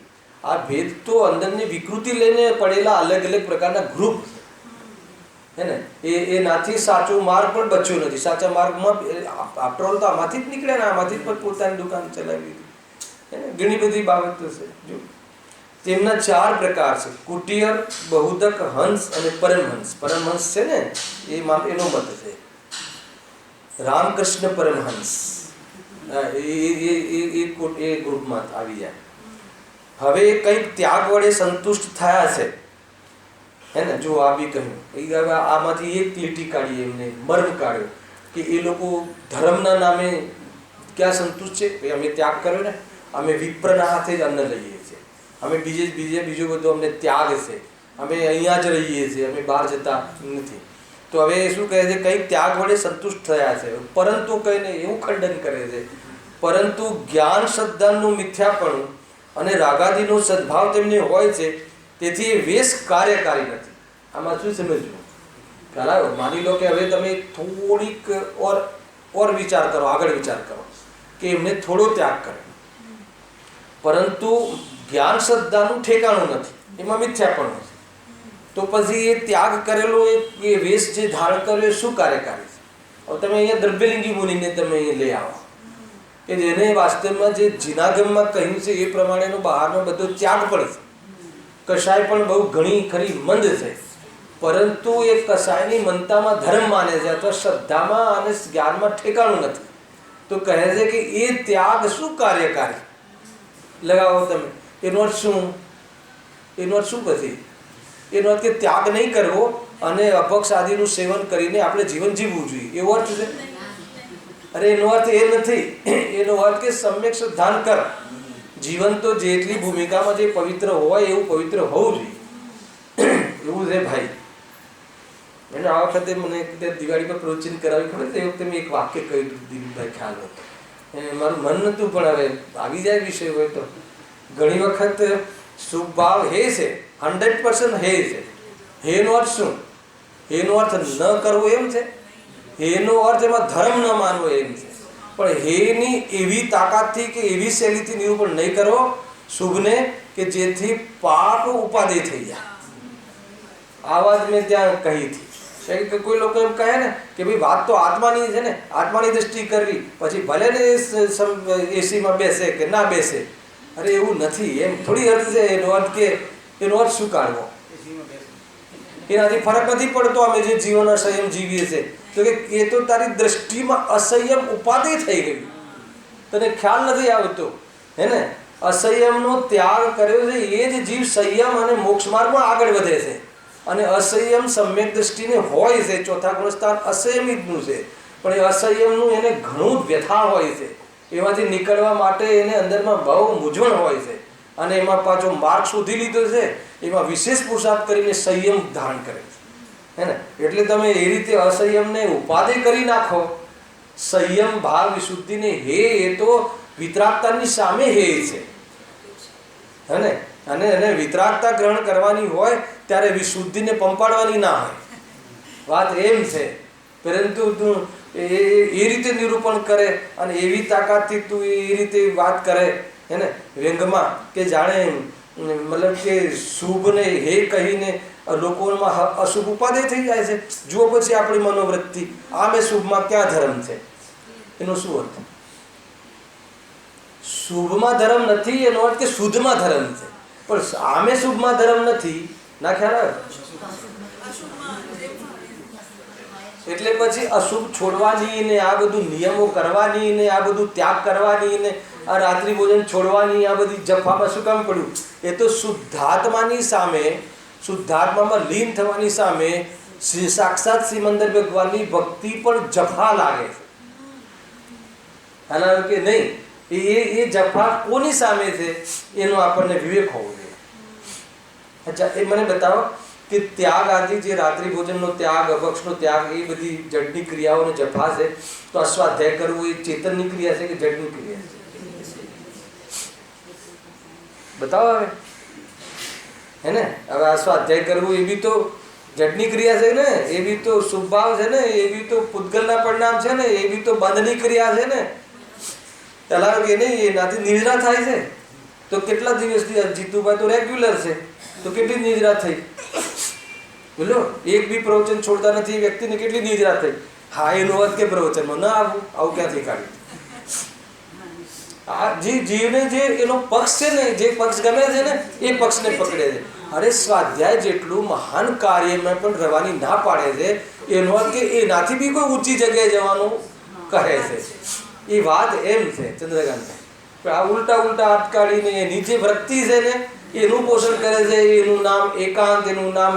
S1: આ ભેદ તો અંદરની વિકૃતિ લઈને પડેલા અલગ અલગ પ્રકારના ગ્રુપ, હે ને? એ નાથી સાચો માર્ગ પણ બચ્યો નથી. સાચા માર્ગમાં આફ્ટરઓલ તો આમાંથી જ નીકળ્યા ને, આમાંથી જ પણ પોતાની દુકાન ચલાવી હતી, હે ને? ઘણી બધી બાબતો છે જો. તેમના 4 પ્રકાર છે: કુટિયર, બહુદક, હંસ અને પરમહંસ. પરમહંસ છે ને એનો મત છે રામકૃષ્ણ પરમહંસ. એ ગ્રુપમાં આવી જાય. હવે કંઈક ત્યાગ વડે સંતુષ્ટ થયા છે, હે ને? જો આ બી કહ્યું, આમાંથી એક લીટી કાઢી, એમને મર્મ કાઢ્યો કે એ લોકો ધર્મના નામે ક્યાં સંતુષ્ટ છે? અમે ત્યાગ કર્યો ને, અમે વિપ્રના હાથે જ અન્ન લઈએ છીએ, અમે બીજું બધું અમને ત્યાગ છે, અમે અહીંયા જ રહીએ છીએ, અમે બહાર જતા નથી. તો હવે શું કહે છે? કંઈક ત્યાગ વડે સંતુષ્ટ થયા છે, પરંતુ કહીને એવું ખંડન કરે છે, પરંતુ જ્ઞાન શ્રદ્ધાનું મિથ્યાપણું અને રાગાદિનો સદભાવ તેમને હોય છે, તેથી એ વેશ કાર્યકારી નથી. આમાં શું સમજવું? ખ્યાલ માની લો કે હવે તમે થોડીક ઓર વિચાર કરો, આગળ વિચાર કરો કે એમને થોડો ત્યાગ કરે, પરંતુ જ્ઞાન શ્રદ્ધાનું ઠેકાણું નથી, એમાં મિથ્યાપણું છે. તો પછી એ ત્યાગ કરેલો એ વેશ જે ધારણ કર્યો એ શું કાર્યકારી છે? હવે તમે અહીંયા દ્રવ્યલિંગી મુનિને તમે અહીંયા લઈ આવો કે જેને વાસ્તવમાં જે જીનાગમમાં કહ્યું છે એ પ્રમાણેનો બહારનો બધો ત્યાગ પણ છે. કસાય પણ બહુ ઘણી ખરી મંદ છે, પરંતુ એ કસાયની મનતામાં ધર્મ માને છે અથવા શ્રદ્ધામાં અને જ્ઞાનમાં ઠેકાણું નથી. તો કહે છે કે એ ત્યાગ શું કાર્યકારી? લગાવો તમે. એનો અર્થ શું? એનો અર્થ શું? પછી એનો અર્થ કે ત્યાગ નહીં કરવો અને અપક્ષ આદિનું સેવન કરીને આપણે જીવન જીવવું જોઈએ, એવો અર્થ છે? અરે એનો અર્થ એ નથી. એનો અર્થ કે સમ્યક શ્રદ્ધાન કર. જીવન તો જેટલી ભૂમિકામાં જે પવિત્ર હોય એવું પવિત્ર હોવું જોઈએ, એવું છે ભાઈ. એને આ વખતે મને દિવાળી પર પ્રવચન કરાવી ખબર છે? એ વખતે મેં એક વાક્ય કહ્યું હતું, દિલીપભાઈ ખ્યાલ હતો, મારું મન નહોતું, પણ હવે આવી જાય વિષય હોય તો. ઘણી વખત શુભ ભાવ હે છે, 100% હે છે. હેનો અર્થ શું? હેનો અર્થ ન કરવો એમ છે. હેનો અર્થ એમાં ધર્મ ન માનવો એમ છે. પણ હેની એવી તાકાતથી કે એવી શૈલીથી નિરૂપણ નહીં કરો શુભને કે જેથી પાપ ઉપાદેય થઈ જાય. આ વાત મેં ત્યાં કહી હતી. કોઈ લોકો એમ કહે ને કે ભાઈ વાત તો આત્માની છે ને, આત્માની દ્રષ્ટિ કરવી, પછી ભલે ને એસીમાં બેસે કે ના બેસે. અરે એવું નથી, એમ થોડી અર્થ છે. એનો અર્થ કે એનો અર્થ શું કાઢવો? એનાથી ફરક નથી પડતો અમે જે જીવન અસંયમ જીવીએ છીએ. તો કે એ તો તારી દ્રષ્ટિમાં અસંયમ ઉપાધિ થઈ ગઈ, તને ખ્યાલ નથી આવતો, હે ને? અસંયમનો ત્યાગ કર્યો છે એ જ જીવ સંયમ અને મોક્ષ માર્ગમાં આગળ વધે છે. અને અસંયમ સમ્યક દ્રષ્ટિને હોય છે. ચોથા ગુણસ્થાન અસંયમિતનું છે, પણ એ અસંયમનું એને ઘણું જ વ્યથા હોય છે. એમાંથી નીકળવા માટે એને અંદરમાં બહુ મૂંઝવણ હોય છે, અને એમાં પાછો માર્ગ શોધી લીધો છે. એમાં વિશેષ પુરુષાર્થ કરીને સંયમ ધારણ કરે છે, હે ને? એટલે તમે એ રીતે અસંયમને ઉપાધિ કરી નાખો. સંયમ ભાવ વિશુદ્ધિને હે એ તો વિતરાગતાની સામે હે છે, હે ને? અને એને વિતરાગતા ગ્રહણ કરવાની હોય ત્યારે વિશુદ્ધિને પંપાડવાની ના હોય. વાત એમ છે, પરંતુ તું એ રીતે નિરૂપણ કરે અને એવી તાકાતથી તું એ રીતે વાત કરે હે ને વ્યંગમાં કે જાણે મતલબ કે શુભને હે કહીને લોકોમાં અશુભ ઉપાદેય થઈ જાય છે. જુઓ પછી આપણી મનોવૃત્તિ આમે શુભમાં ક્યાં ધર્મ છે એનો શું અર્થ? શુભમાં ધર્મ નથી એનો અર્થ કે શુદ્ધમાં ધર્મ છે, પણ આમે શુભમાં ધર્મ નથી ના ખ્યાલ આવે. એટલે પછી અશુભ છોડવાની ને આ બધું નિયમો કરવાની ને આ બધું ત્યાગ કરવાની ને આ રાત્રિ ભોજન છોડવાની આ બધી જફામાં શું કામ પડ્યું? એ તો શુદ્ધાત્માની સામે, શુદ્ધાત્મામાં લીન થવાની સામે સાક્ષાત સિમંદર ભગવાનની ભક્તિ પણ જફા લાગે છે. હાલ કે નહીં એ જફા કોની સામે છે એનો આપણને વિવેક હોવો જોઈએ. અચ્છા, એ મને બતાવો કે ત્યાગ આદિ જે રાત્રિ ભોજનનો ત્યાગ, અભક્ષનો ત્યાગ, એ બધી જડની ક્રિયાઓનો જફા છે, તો આ સ્વાધ્યાય કરવું એ ચેતનની ક્રિયા છે કે જડની ક્રિયા છે? બતાવો હવે, હે ને? હવે આ સ્વાધ્યાય કરવું એ બી તો જડની ક્રિયા છે ને, એ બી તો શુભભાવ છે ને, એ બી તો પૂતગલના પરિણામ છે ને, એ બી તો બંધની ક્રિયા છે ને. પેલા કે નહીં એનાથી નિદ્રા થાય છે, તો કેટલા દિવસથી જીતુભાઈ તો રેગ્યુલર છે, તો કેટલી નિદ્રા થઈ બોલો? એક બી પ્રવચન છોડતા નથી વ્યક્તિને કેટલી નિદ્રા થઈ? હા, એનો અર્થ કે પ્રવચનમાં ના આવું ક્યાંથી કાઢ્યું? આ જીવને જે એનો પક્ષ છે ને, જે પક્ષ ગમે છે ને, એ પક્ષને પકડે છે. અરે સ્વાધ્યાય જેટલું મહાન કાર્યમાં પણ રહેવાની ના પાડે છે, એનો અર્થ કે એનાથી બી કોઈ ઊંચી જગ્યાએ જવાનું કહે છે. એ વાત એમ છે ચંદ્રકાંત. આ ઉલટા હાથ કાઢીને એની જે વૃત્તિ છે ને એનું પોષણ કરે છે. એનું નામ એકાંત, એનું નામ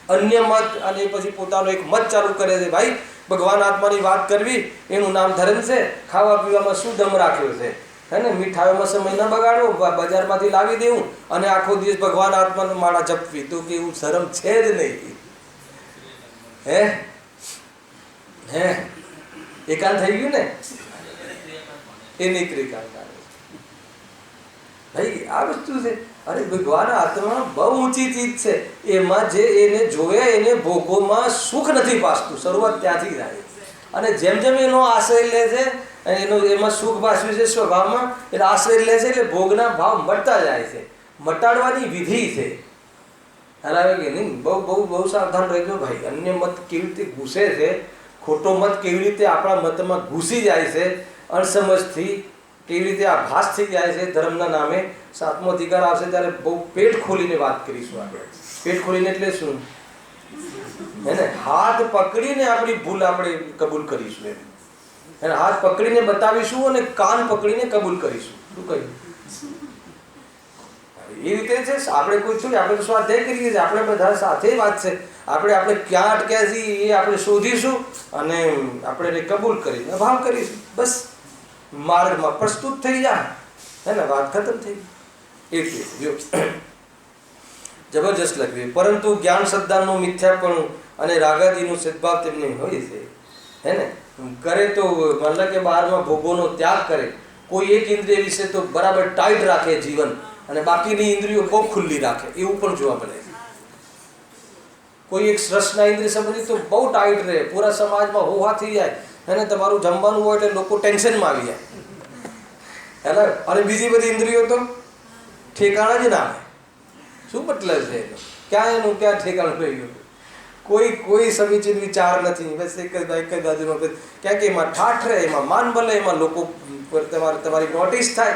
S1: અન્ય મત, અને પછી પોતાનો એક મત ચાલુ કરે છે. ભાઈ, ભગવાન આત્માની વાત કરવી એનું નામ ધર્મ છે. ખાવા પીવામાં શું દમ રાખ્યો છે, હે ને? મીઠાઈઓમાં સમય ન બગાડવો, બજારમાંથી લાવી દેવું અને આખો દિવસ ભગવાન આત્માનો માળા જપવી, તો કે એવું ધર્મ છે જ નહીં. હે એકાંત થઈ ગયું ને, એની ક્રિયા ભાઈ આ વસ્તુ છે. અરે ભગવાન આત્મા બહુ ઊંચી ચીજ છે. એમાં જે એને જોવે એને ભોગોમાં સુખ નથી પાસતું. શરૂઆત ત્યાંથી થાય. અને જેમ જેમ એનો આશ્રય લે છે, એમાં સુખ ભાસવી છે સ્વભાવમાં, એટલે આશ્રય લે છે એટલે ભોગના ભાવ મટતા જાય છે. મટાડવાની વિધિ છે. હરાવે કે નહીં? બહુ સાવધાન રહેજો ભાઈ. અન્ય મત કેવી રીતે ઘૂસે છે, ખોટો મત કેવી રીતે આપણા મતમાં ઘૂસી જાય છે, અણસમજથી કેવી રીતે આભાસ થઈ જાય છે ધર્મના નામે. 7મો અધિકાર આવશે ત્યારે બહુ પેટ ખોલીને વાત કરીશું આપણે. પેટ ખોલીને એટલે શું? હે ને? હાથ પકડીને આપણી ભૂલ આપણે કબૂલ કરીશું એમ. એને હાથ પકડીને બતાવીશું અને કાન પકડીને કબૂલ કરીશું. શું કહ્યું? એ રીતે છે. આપણે કોઈ છું, આપણે સ્વાધ્યાય કરીએ છીએ, આપણે બધા સાથે વાત છે. આપણે ક્યાં અટક્યા છીએ એ આપણે શોધીશું અને આપણે એને કબૂલ કરીને ભાવ કરીશું. બસ માર્ગમાં પ્રસ્તુત થઈ જાય, હે ને? વાત ખતમ થઈ ગઈ. એટલે જબરજસ્ત લખવી. પરંતુ જ્ઞાન શ્રદ્ધાનું મિથ્યાપણું અને રાગાદીનું સદભાવ તેમને હોય છે, હે ને? કરે તો મતલબ કે 12મા ભોગોનો ત્યાગ કરે. કોઈ એક ઇન્દ્રિય વિશે તો બરાબર ટાઈટ રાખે જીવન, અને બાકીની ઇન્દ્રિયો બહુ ખુલ્લી રાખે, એવું પણ જોવા મળે છે. કોઈ એક રસના ઇન્દ્રિય સંબંધિત તો બહુ ટાઈટ રહે, પૂરા સમાજમાં હોહા થઈ જાય, અને તમારું જમવાનું હોય એટલે લોકો ટેન્શનમાં આવી જાય, હેને? અને બીજી બધી ઇન્દ્રિયો તો ઠેકાણા જ ના આવે. શું મતલબ છે એનો? ક્યાં ઠેકાણું રહી ગયું? કોઈ સમીચીન વિચાર નથી. બસ એક જ બાજુમાં ક્યાંક એમાં ઠાઠ રહે, એમાં માન બલે, એમાં લોકો તમારી નોટિસ થાય,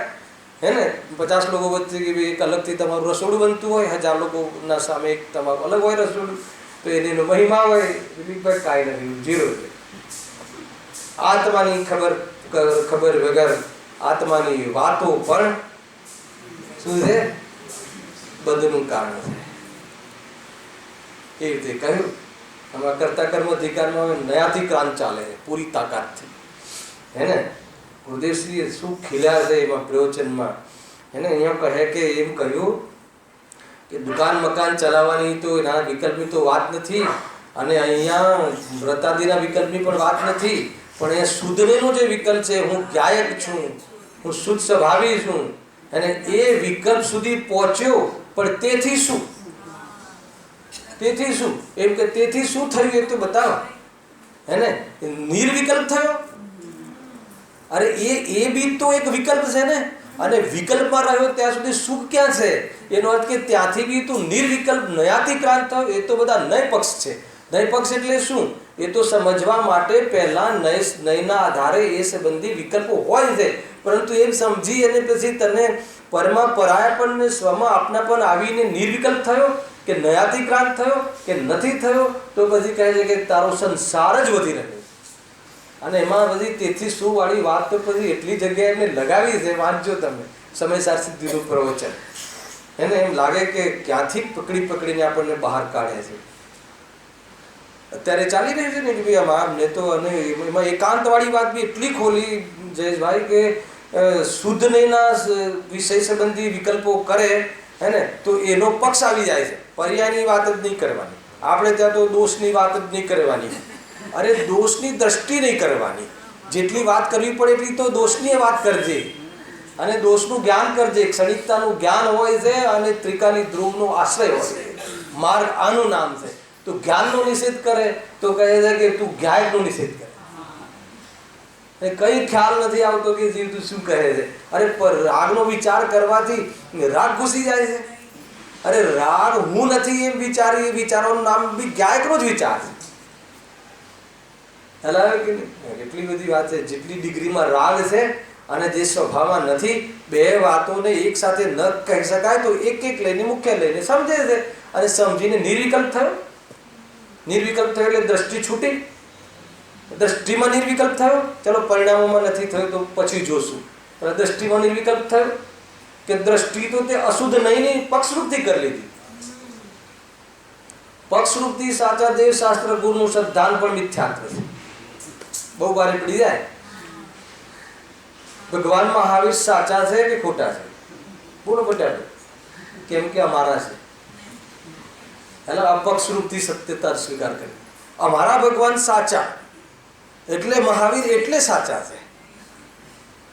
S1: હે ને? 50 લોકો વચ્ચે એક અલગથી તમારું રસોડું બનતું હોય, 1000 લોકોના સામે એક તમારું અલગ હોય રસોડું, તો એનો મહિમા હોય. કાંઈ નથી, ઝીરો છે. આત્માની ખબર વગર આત્માની વાતો પણ શું છે? બધું કારણ છે. એ રીતે કહ્યું. આમાં કર્તા કર્મ અધિકારમાં નયાથી ક્રાંત ચાલે છે પૂરી તાકાતથી, હે ને? ગુરુદેવશ્રીએ શું ખીલ્યા છે એમાં પ્રવચનમાં, હે ને? અહીંયા કહે કે એમ કહ્યું કે દુકાન મકાન ચલાવવાની તો એના વિકલ્પની તો વાત નથી, અને અહીંયા વ્રતાદિના વિકલ્પની પણ વાત નથી, પણ એ શુદ્ધનો જે વિકલ્પ છે, હું ગાયક છું, હું શુદ્ધ સ્વભાવી છું, અને એ વિકલ્પ સુધી પહોંચ્યો. પણ તેથી શું? એમ કે તેથી શું થયું એ તો બતાવો. है ने, નિર્વિકલ્પ થયો. અરે એ બી તો એક વિકલ્પ છે ને, અને વિકલ્પમાં રહ્યો ત્યાં સુધી સુખ ક્યાં છે? એનો અર્થ કે ત્યાંથી બી તું નિર્વિકલ્પ નયાતિક્રાંત થયો. એ તો બધા નય પક્ષ છે. નય પક્ષ એટલે શું? એ તો સમજવા માટે પહેલા નયના આધારે એ સંબંધી વિકલ્પો હોય છે, પરંતુ એમ સમજી અને પછી તને પરમાં પરાયાપણ ને સ્વમાં આપનાપણ આવીને નિર્વિકલ્પ થયો કે નયાતિક્રાંત થયો કે નથી થયો, તો પછી કહે છે કે તારો સંસાર જ વધી રહ્યો. અને એમાં બધી તેથી શું વાળી વાત તો પછી એટલી જગ્યાએ એમને લગાવી છે, વાંચજો તમે સમયસાર સિદ્ધિનું પ્રવચન. એને એમ લાગે કે ક્યાંથી પકડીને આપણને બહાર કાઢે છે. અત્યારે ચાલી રહ્યું છે ને કે ભાઈ આમાં અમને તો, અને એમાં એકાંત વાળી વાત બી એટલી ખોલી જયેશભાઈ કે શુદ્ધ નયના વિષય સંબંધી વિકલ્પો કરે હે ને, તો એનો પક્ષ આવી જાય છે. પર્યાયની વાત જ નહીં કરવાની આપણે ત્યાં, તો દોષની વાત જ નહીં કરવાની. અરે દોષની દ્રષ્ટિ નહીં કરવાની. જેટલી વાત કરવી પડે એટલી તો દોષની વાત કરજે, અને દોષનું જ્ઞાન કરજે. ક્ષણિકતાનું જ્ઞાન હોય છે અને ત્રિકાલી ધ્રુવનો આશ્રય હોય છે. માર્ગ આનું નામ છે. તો જ્ઞાનનો નિષેધ કરે તો કહે છે કે તું જ્ઞાયકનો નિષેધ કરે. કઈ ખ્યાલ નથી આવતો કે જીવ તું શું કહે છે. અરે પર રાગનો વિચાર કરવાથી રાગ ઘૂસી જાય છે. અરે રાગ હું નથી એમ વિચારી, વિચારવાનું નામ બી જ્ઞાયકનો જ વિચાર છે. એટલી બધી વાત છે. જેટલી ડિગ્રીમાં રાગ છે અને જે સ્વભાવમાં નથી, બે વાતોને એક સાથે ન કહી શકાય. તો એક એક લઈને મુખ્ય લઈને સમજે છે, અને સમજીને નિર્વિકલ્પ થયો. નિર્વિકલ્પ થયો એટલે દ્રષ્ટિ છૂટી. દ્રષ્ટિમાં નિર્વિકલ્પ થયો, ચલો પરિણામોમાં નથી થયો તો પછી જોશું. પણ દ્રષ્ટિમાં નિર્વિકલ્પ થયો કે દ્રષ્ટિ તો તે અશુદ્ધ નહીં પક્ષરૂપથી કરી લીધી. પક્ષરૂપથી સાચા દેવ શાસ્ત્ર ગુરુનું સદ્ધાન પણ મિથ્યાત્વ છે. બહુ ભારે પડી જાય. ભગવાન મહાવીર સાચા છે કે ખોટા છે? બોલો પટાડો. કેમ કે અમારા છે. એટલે અપક્ષ રૂપથી સત્યતા સ્વીકાર કરી. અમારા ભગવાન સાચા એટલે મહાવીર એટલે સાચા છે.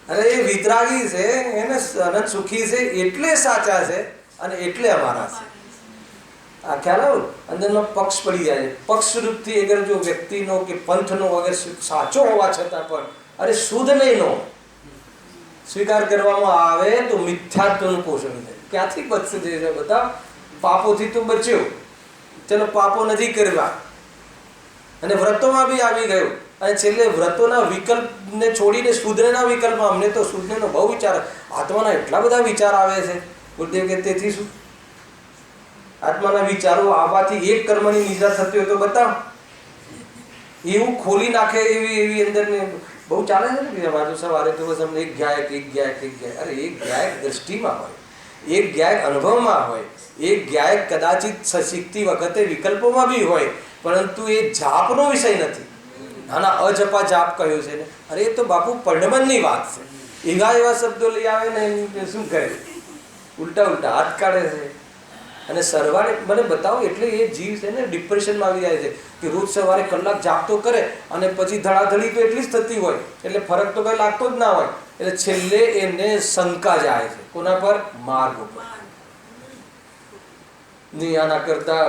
S1: અને એ વિતરાગી છે, એને અનંત સુખી છે એટલે સાચા છે, અને એટલે અમારા છે. આ ખ્યાલ આવ્યો? અંદરનો પક્ષ પડી જાય. પક્ષ રૂપથી અગર જો વ્યક્તિનો કે પંથનો અગર સાચો હોવા છતાં પણ અરે શુદ્ધ નહીંનો સ્વીકાર કરવામાં આવે તો મિથ્યાત્વનું પોષણ થાય. ક્યાંથી બચશે? જે બધા પાપોથી તો બચ્યો, ચલો પાપો નથી કરવા, અને વ્રતોમાં બી આવી ગયો, અને છેલ્લે વ્રતોના વિકલ્પને છોડીને શુદ્ધના વિકલ્પમાં અમને તો શુદ્ધનો બહુ વિચાર, આત્માના એટલા બધા વિચાર આવે છે. ગુરુદેવ કે તેથી શું? આત્માના વિચારો આવવાથી એક કર્મની નિદ્રા થતી હોય તો બતાવ. એવું ખોલી નાખે એવી અંદરને બહુ ચાલે છે ને. બાજુ સવારે તો બસ અમને એક ગાયક. અરે એક ગાયક દ્રષ્ટિમાં હોય, એક ગાયક અનુભવમાં હોય, એક ગાયક કદાચિત શીખતી વખતે વિકલ્પોમાં બી હોય, પરંતુ એ જાપનો વિષય નથી. આના અજપા જાપ કહ્યું છે ને. અરે એ તો બાપુ પડમનની વાત છે. એવા શબ્દો લઈ આવે ને શું કરે, ઉલટા હાથ કાઢે છે. અને સરવાળે મને બતાવો એટલે એ જીવ છે ને ડિપ્રેશનમાં આવી જાય છે કે રોજ સવારે કલાક જાપ તો કરે અને પછી ધડાધડી તો એટલી જ થતી હોય, એટલે ફરક તો કઈ લાગતો જ ના હોય. એટલે છેલ્લે એને શંકા જાય છે. કોના પર? માર્ગ ઉપર. આના કરતા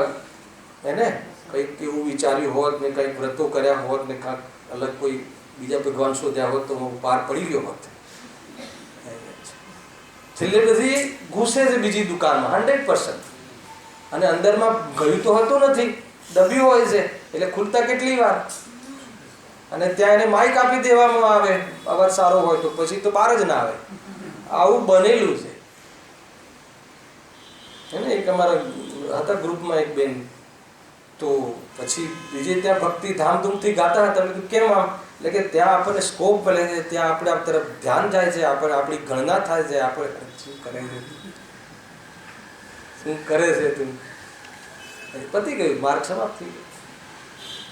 S1: એને કંઈક એવું વિચાર્યું હોત ને, કંઈક વ્રતો કર્યા હોત ને, કાંક અલગ કોઈ બીજા ભગવાન શોધ્યા હોત તો હું પાર પડી ગયો હોત. છેલ્લે બધી ઘૂસે છે બીજી દુકાનમાં 100%. અને અંદરમાં ગયું તો હોતું નથી, દબ્યું હોય છે. એટલે ખુલતા કેટલી વાર, અને ત્યાં એને માઇક આપી દેવામાં આવે અવાજ સારો હોય તો, પછી તો બહાર જ ના આવે. આવું બનેલું છે. એક અમારા હતા ગ્રુપમાં એક બેન, તો પછી બીજે ત્યાં ભક્તિ ધામધૂમથી ગાતા હતા. મેં કેમ આમ? એટલે કે ત્યાં આપણને સ્કોપ મળે છે, ત્યાં આપણે આ તરફ ધ્યાન જાય છે, આપણે આપણી ગણના થાય છે. આપણે શું કરે છે, શું કરે છે તું? પતી ગયું, માર્ગ સમાપ્ત થઈ ગયો.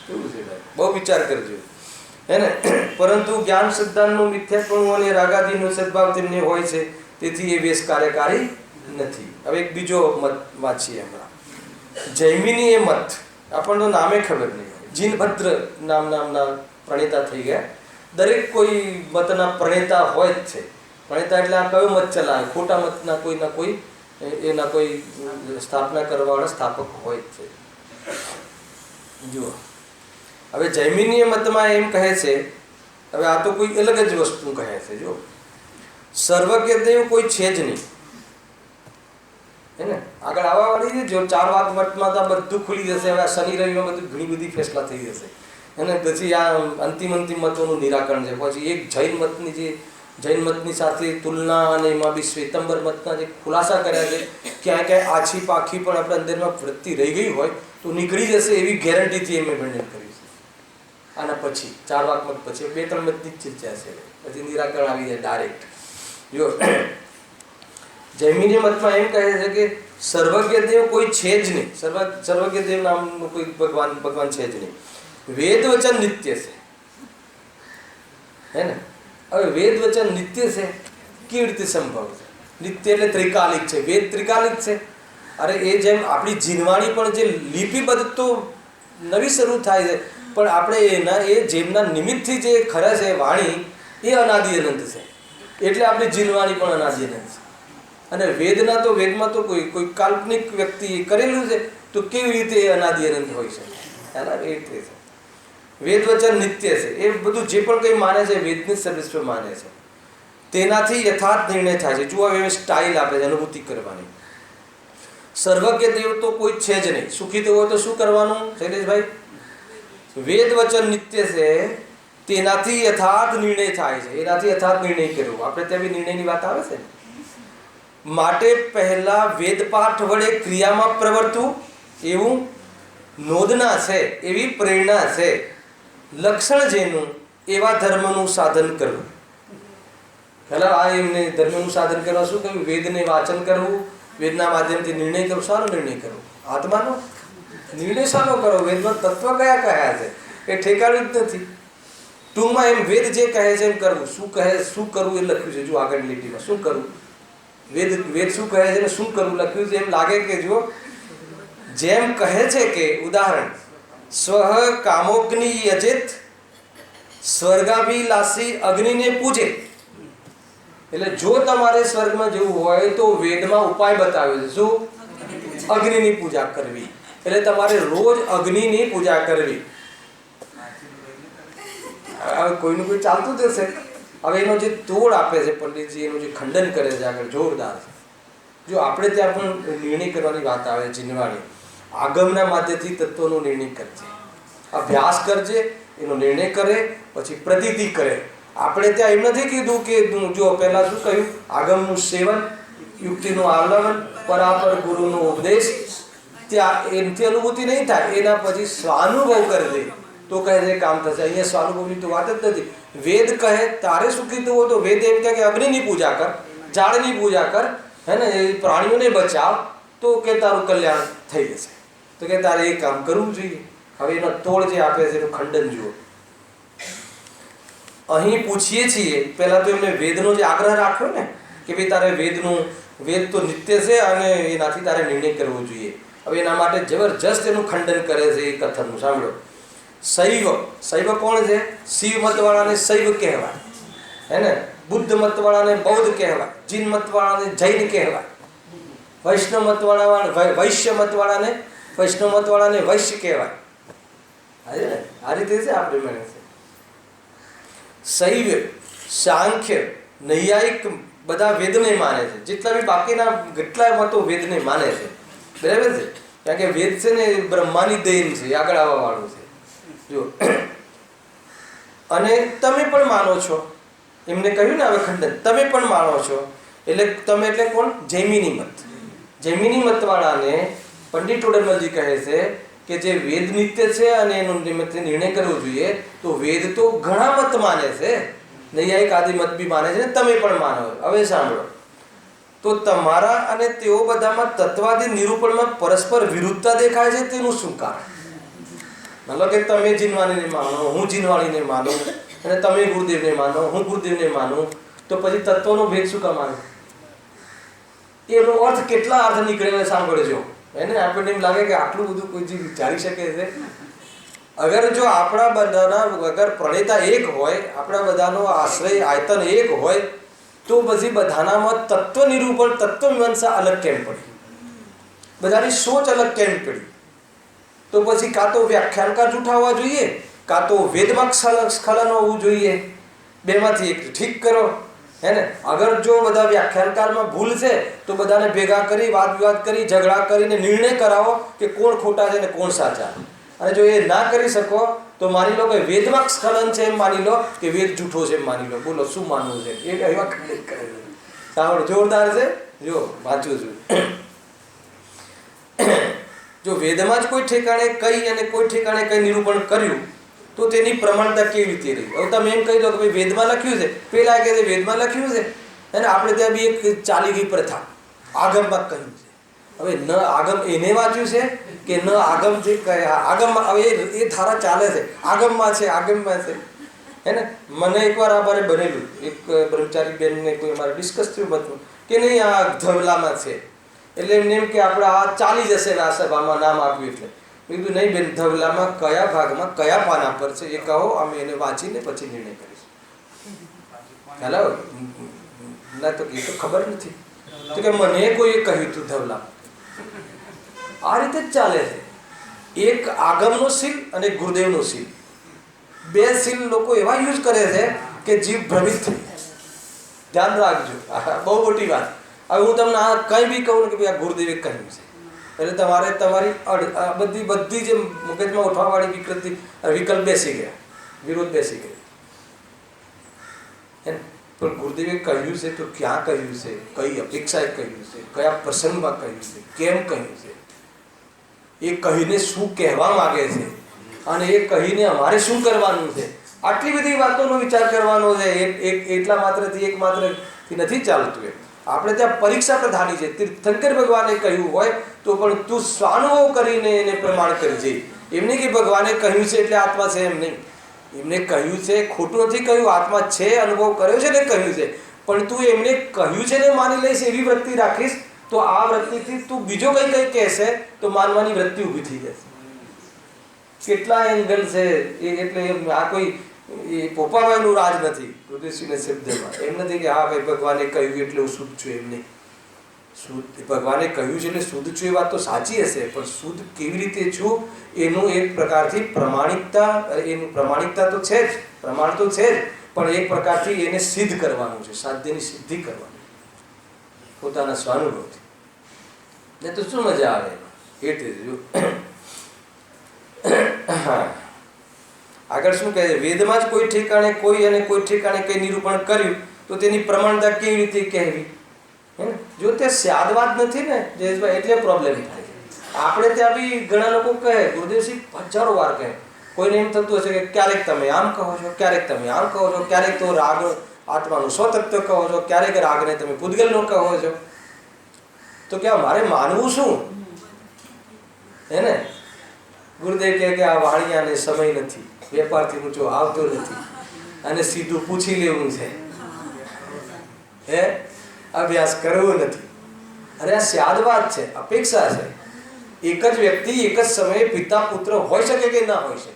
S1: કેવું છે ભાઈ? બહુ વિચાર કરજો હે ને. પરંતુ જ્ઞાન સિદ્ધાંતનું મિથ્યાપણું અને રાગાદીનો સદભાવ તેમને હોય છે, તેથી એ વેશ કાર્યકારી નથી. હવે એક બીજો મત વાંચીએ હમણાં. જૈમિની એ મત આપણને નામે ખબર નહીં હોય. જીનભદ્ર નામના પ્રણેતા થઈ ગયા. દરેક કોઈ મતના પ્રણેતા હોય જ છે. પ્રણેતા એટલે આ કયો મત ચલાવે? ખોટા મતના કોઈના કોઈ એના કોઈ સ્થાપના કરવાવાળા સ્થાપક હોય જ છે. જુઓ, હવે જૈમિનીય મતમાં એમ કહે છે, હવે આ તો કોઈ અલગ જ વસ્તુ કહે છે, જો સર્વજ્ઞ દેવ કોઈ છે જ નહીં, હે ને? આગળ આવવા વાળી જો 4 વાક મતમાં તો બધું ખુલી જશે. હવે શનિ રવિમાં બધું ઘણી બધી ફેસલા થઈ જશે, અને પછી આ અંતિમ મતોનું નિરાકરણ છે. પછી એક જૈન મતની જે જૈન મતની સાથે તુલના અને એમાં બી શ્વેતંબર મતના જે ખુલાસા કર્યા છે, ક્યાંય ક્યાંય આછી પાખી પણ આપણે અંદરમાં વૃત્તિ રહી ગઈ હોય તો નીકળી જશે એવી ગેરંટીથી એમ વર્ણન કર્યું છે. આના પછી 4 વાક મત પછી 2-3 મતની જ ચર્ચા છે, પછી નિરાકરણ આવી જાય ડાયરેક્ટ. જો જૈમિની મતમાં એમ કહે છે કે સર્વજ્ઞ દેવ કોઈ છે જ નહીં, સર્વજ્ઞ દેવ નામનું કોઈ ભગવાન છે જ નહીં. વેદ વચન નિત્ય છે, હે ને? હવે વેદ વચન નિત્ય છે કેવી રીતે સંભવ છે? નિત્ય એટલે ત્રિકાલિક છે, વેદ ત્રિકાલિક છે. અરે એ જેમ આપણી જીનવાણી પણ જે લિપિબદ્ધ તો નવી શરૂ થાય છે, પણ આપણે એના એ જેમના નિમિત્તથી જે ખરે છે વાણી એ અનાદિ અનંત છે, એટલે આપણી જીનવાણી પણ અનાદિ અનંત છે. અને વેદના તો વેદમાં તો કોઈ કાલ્પનિક વ્યક્તિ કરેલું છે તો કેવી રીતે એ અનાદિ અનંત હોય છે? એના એ રીતે છે. વેદ વચન નિત્ય છે, એ બધું જે પણ કંઈ માને છે વેદને સર્વસ્વ માને છે, તેનાથી યથાર્થ નિર્ણય થાય છે. જો હવે સ્ટાઇલ આપે છે અનુભૂતિ કરવાની. સર્વજ્ઞ દેવ તો કોઈ છે જ નહીં. સુખી થવું હોય તો શું કરવાનું શૈલેષભાઈ? વેદ વચન નિત્ય છે, તેનાથી યથાર્થ નિર્ણય થાય છે, એનાથી યથાર્થ નિર્ણય કરવો. આપણે ત્યાં બી નિર્ણયની વાત આવે છે ને. માટે પહેલા વેદપાઠ વડે ક્રિયામાં પ્રવર્તવું એવું નોંધના છે, એવી પ્રેરણા છે. લક્ષણ જેનું એવા ધર્મનું સાધન કરવું. પહેલા આ એમને ધર્મનું સાધન કરવા શું કહ્યું? વેદને વાંચન કરવું, વેદના માધ્યમથી નિર્ણય કરવો. શાનો નિર્ણય કરવો? આત્માનો નિર્ણય શાનો કરો? વેદમાં તત્વ કયા કયા છે એ ઠેકાણું જ નથી. ટૂંકમાં એમ વેદ જે કહે છે એમ કરવું. શું કહે, શું કરવું એ લખ્યું છે. જો આગળ લીટીમાં શું કરવું, વેદ શું કહે છે ને શું કરવું લખ્યું છે. એમ લાગે કે જો જેમ કહે છે કે ઉદાહરણ સ્વ કામોગ્નિ યજેત સ્વર્ગાભિલાષી અગ્નિને પૂજે. એટલે જો તમારે સ્વર્ગમાં જવું હોય તો વેદમાં ઉપાય બતાવ્યો છે. શું? અગ્નિની પૂજા કરવી. એટલે તમારે રોજ અગ્નિની પૂજા કરવી. હવે કોઈનું કોઈ ચાલતું જશે. હવે એનો જે તોડ આપે છે પંડિતજી, એનું જે ખંડન કરે છે આગળ જોરદાર છે. જો આપણે ત્યાં પણ નિર્ણય કરવાની વાત આવે જીનવાણી, આગમના માધ્યમથી તત્વનો નિર્ણય કરજે, અભ્યાસ કરજે, એનો નિર્ણય કરે, પછી પ્રતીતિ કરે. આપણે ત્યાં એમ નથી કીધું કે જો પહેલા શું કહ્યું? આગમનું સેવન, યુક્તિનું આવલંબન, પરાપર ગુરુનો ઉપદેશ. ત્યાં એમથી અનુભૂતિ નહીં થાય, એના પછી સ્વાનુભવ કરજે તો કહે છે કામ થશે. અહીંયા સ્વાનુભવની તો વાત જ નથી. વેદ કહે તારે સુખી થવું હોય તો વેદ એમ કહે કે અગ્નિની પૂજા કર, ઝાડની પૂજા કર, હે ને, પ્રાણીઓને બચાવ, તો કે તારું કલ્યાણ થઈ જશે. તો કે તારે એ કામ કરવું જોઈએ. હવે એનો તોડ જે આપે છે એનું ખંડન જુઓ. અહીં પૂછીએ છીએ પહેલા તો એમને વેદનો જે આગ્રહ રાખ્યો ને કે ભાઈ તારે વેદ તો નિત્ય છે અને એનાથી તારે નિર્ણય કરવો જોઈએ. હવે એના માટે જબરજસ્ત એનું ખંડન કરે છે એ કથનનું. સાંભળો. શૈવ કોણ છે? શિવ મતવાળાને શૈવ કહેવાય, હે ને? બુદ્ધ મતવાળાને બૌદ્ધ કહેવાય, જીન મતવાળાને જૈન કહેવાય, વૈષ્ણવ મતવાળાને વૈશ્ય મતવાળાને વૈષ્ણવ મતવાળાને વૈશ્ય કહેવાય. આ રીતે છે આપણે મને છે. શૈવ, સાંખ્ય, નૈયાયિક બધા વેદને માને છે. જેટલા બી બાકીના કેટલાય મતો વેદને માને છે. બરાબર છે? કારણ કે વેદ છે ને બ્રહ્માની દેન છે, આગળ આવવા વાળું છે. જો અને તમે પણ માનો છો, એમને કહ્યું ને હવે ખંડન, તમે પણ માનો છો. એટલે તમે એટલે કોણ? જૈમિની મત. જૈમિની મતવાળાને પંડિત ટોડરમલજી કહે છે કે જે વેદ નિત્ય છે અને એનું નિર્ણય કરવો જોઈએ, તો વેદ તો ઘણા મત માને છે, નૈયાયિક આદિ મત બી માને છે, તમે પણ માનો. હવે સાંભળો, તો તમારા અને તેઓ બધામાં તત્વાદી નિરૂપણમાં પરસ્પર વિરુદ્ધતા દેખાય છે. તેનું શું કારણ? મતલબ કે તમે જીનવાણીને માનો, હું જીનવાણીને માનું, અને તમે ગુરુદેવને માનો, હું ગુરુદેવને માનું, તો પછી તત્વનો ભેદ શું કામ આવે? એનો અર્થ કેટલા અર્થ નીકળે સાંભળજો. એને આપણને એમ લાગે કે આટલું બધું કોઈ વિચારી શકે છે. અગર જો આપણા બધાના અગર પ્રણેતા એક હોય, આપણા બધાનો આશ્રય આયતન એક હોય, તો પછી બધાનામાં તત્વ નિરૂપણ, તત્વ મીમાંસા અલગ કેમ પડી? બધાની સોચ અલગ કેમ પડી? તો પછી કાં તો વ્યાખ્યાનકાર જૂઠા હોવા જોઈએ,
S2: કાં તો વેદમાં સ્ખલન હોવું જોઈએ, બેમાંથી એક ઠીક કરો, હે ને. અગર જો બધા વ્યાખ્યાનકારમાં ભૂલ છે તો બધાને ભેગા કરી વાદ વિવાદ કરી ઝઘડા કરીને નિર્ણય કરાવો કે કોણ ખોટા છે ને કોણ સાચા. અને જો એ ના કરી શકો તો માની લો કે વેદમાં સ્ખલન છે એમ માની લો કે વેદ જૂઠો છે એમ માની લો. બોલો શું માનવું છે? એ એવા ખંડિત કરે છે. સાંભળો, જોરદાર છે. જો વાંચું છું. જો વેદમાં જ કોઈ ઠેકાણે કઈ અને કોઈ ઠેકાણે કઈ નિરૂપણ કર્યું તો તેની પ્રમાણતા કેવી રીતે રહી? હવે તમે એમ કહી દો કે ભાઈ વેદમાં લખ્યું છે, પેલા કહે છે વેદમાં લખ્યું છે, અને આપણે ત્યાં બી એક ચાલી ગઈ પ્રથા, આગમમાં કહ્યું છે. હવે ન આગમ એને વાંચ્યું છે કે ન આગમ જે આગમમાં, હવે એ ધારા ચાલે છે, આગમમાં છે, આગમમાં છે, હે ને. મને એકવાર આ બારે બનેલું, એક બ્રહ્મચારી બેનને કોઈ અમારે ડિસ્કસ થયું બધું કે નહીં આ ધવલામાં છે, એટલે એમને એમ કે આપણે આ ચાલી જશે ને આ સભામાં નામ આપ્યું. એટલે કીધું નહીં બેન, ધવલામાં કયા ભાગમાં કયા પાના પર છે એ કહો, અમે એને વાંચીને પછી નિર્ણય કરીશું. હેલો ના, તો એ તો ખબર નથી. તો કે મને કોઈએ કહ્યું હતું ધવલા. આ રીતે જ ચાલે છે. એક આગમનો સીલ અને ગુરુદેવનો સીલ, બે સીલ લોકો એવા યુઝ કરે છે કે જીવ ભ્રમિત થઈ. ધ્યાન રાખજો, બહુ મોટી વાત. હવે હું તમને આ કંઈ બી કહું ને કે ભાઈ આ ગુરુદેવે કહ્યું છે, એટલે તમારે તમારી બધી જે મગજમાં ઉઠવાવાળી વિકૃતિ વિકલ્પ બેસી ગયા, વિરોધ બેસી ગયા. પણ ગુરુદેવે કહ્યું છે તો ક્યાં કહ્યું છે, કઈ અપેક્ષાએ કહ્યું છે, કયા પ્રસંગમાં કહ્યું છે, કેમ કહ્યું છે, એ કહીને શું કહેવા માગે છે, અને એ કહીને અમારે શું કરવાનું છે, આટલી બધી વાતોનો વિચાર કરવાનો છે. એટલા માત્રથી એક માત્રથી નથી ચાલતું. એ આપણે ત્યાં પરીક્ષા પ્રધાની છે. તીર્થંકર ભગવાને કહ્યું હોય તો પણ તું સ્વાનુભવ કરીને એને પ્રમાણ કરજે. એમ નહીં કે ભગવાને કહ્યું છે એટલે આત્મા છે, એમ નહીં. એમને કહ્યું છે, ખોટું નથી કહ્યું, આત્મા છે, અનુભવ કર્યો છે ને કહ્યું છે. પણ તું એમને કહ્યું છે ને માની લઈશ એવી વૃત્તિ રાખીશ તો આ વૃત્તિથી તું બીજો કંઈ કહેશે તો માનવાની વૃત્તિ ઊભી થઈ જશે. કેટલા એંગલ છે એ. એટલે આ કોઈ પોપાભાઈનું રાજ નથી રુદ્રસિંહને શબ્દમાં. એમ નથી કે હા ભાઈ ભગવાને કહ્યું એટલે હું શુદ્ધ છું, એમ નહીં. શુદ્ધ ભગવાને કહ્યું છે એટલે શુદ્ધ છું એ વાત તો સાચી હશે, પણ શુદ્ધ કેવી રીતે છું એનું એક પ્રકારથી પ્રમાણિકતા, એનું પ્રમાણિકતા તો છે જ, પ્રમાણ તો છે જ, પણ એક પ્રકારથી એને સિદ્ધ કરવાનું છે, સાધ્યની સિદ્ધિ કરવાની પોતાના સ્વાનુભવથી. ને તો શું મજા આવે એટલે. હા, આગળ શું કહે છે? વેદમાં જ કોઈ ઠેકાણે કોઈ અને કોઈ ઠેકાણે કઈ નિરૂપણ કર્યું તો તેની પ્રમાણતા કેવી રીતે કહેવી? હે ને. જો તે સ્યાદવાદ નથી ને જયેશભાઈ, એટલે પ્રોબ્લેમ થાય. આપણે ત્યાં બી ઘણા લોકો કહે, ગુરુદેવસિંહ હજારો વાર કહે, કોઈને એમ થતું હશે કે ક્યારેક તમે આમ કહો છો, ક્યારેક તમે આમ કહો છો, ક્યારેક તો રાગ આત્માનું સ્વતત્વ કહો છો, ક્યારેક રાગને તમે પૂતગલનો કહો છો. તો કે મારે માનવું શું? હે ને. ગુરુદેવ કહે કે આ વાણિયાને સમય નથી, વેપારથી ઊંચો આવતો નથી, અને સીધું પૂછી લેવું છે, હે અભ્યાસ કરવો નથી. અરે આ સ્યાદવાદ છે, અપેક્ષા છે. એક જ વ્યક્તિ એક જ સમયે પિતા પુત્ર હોઈ શકે કે ના હોઈ શકે?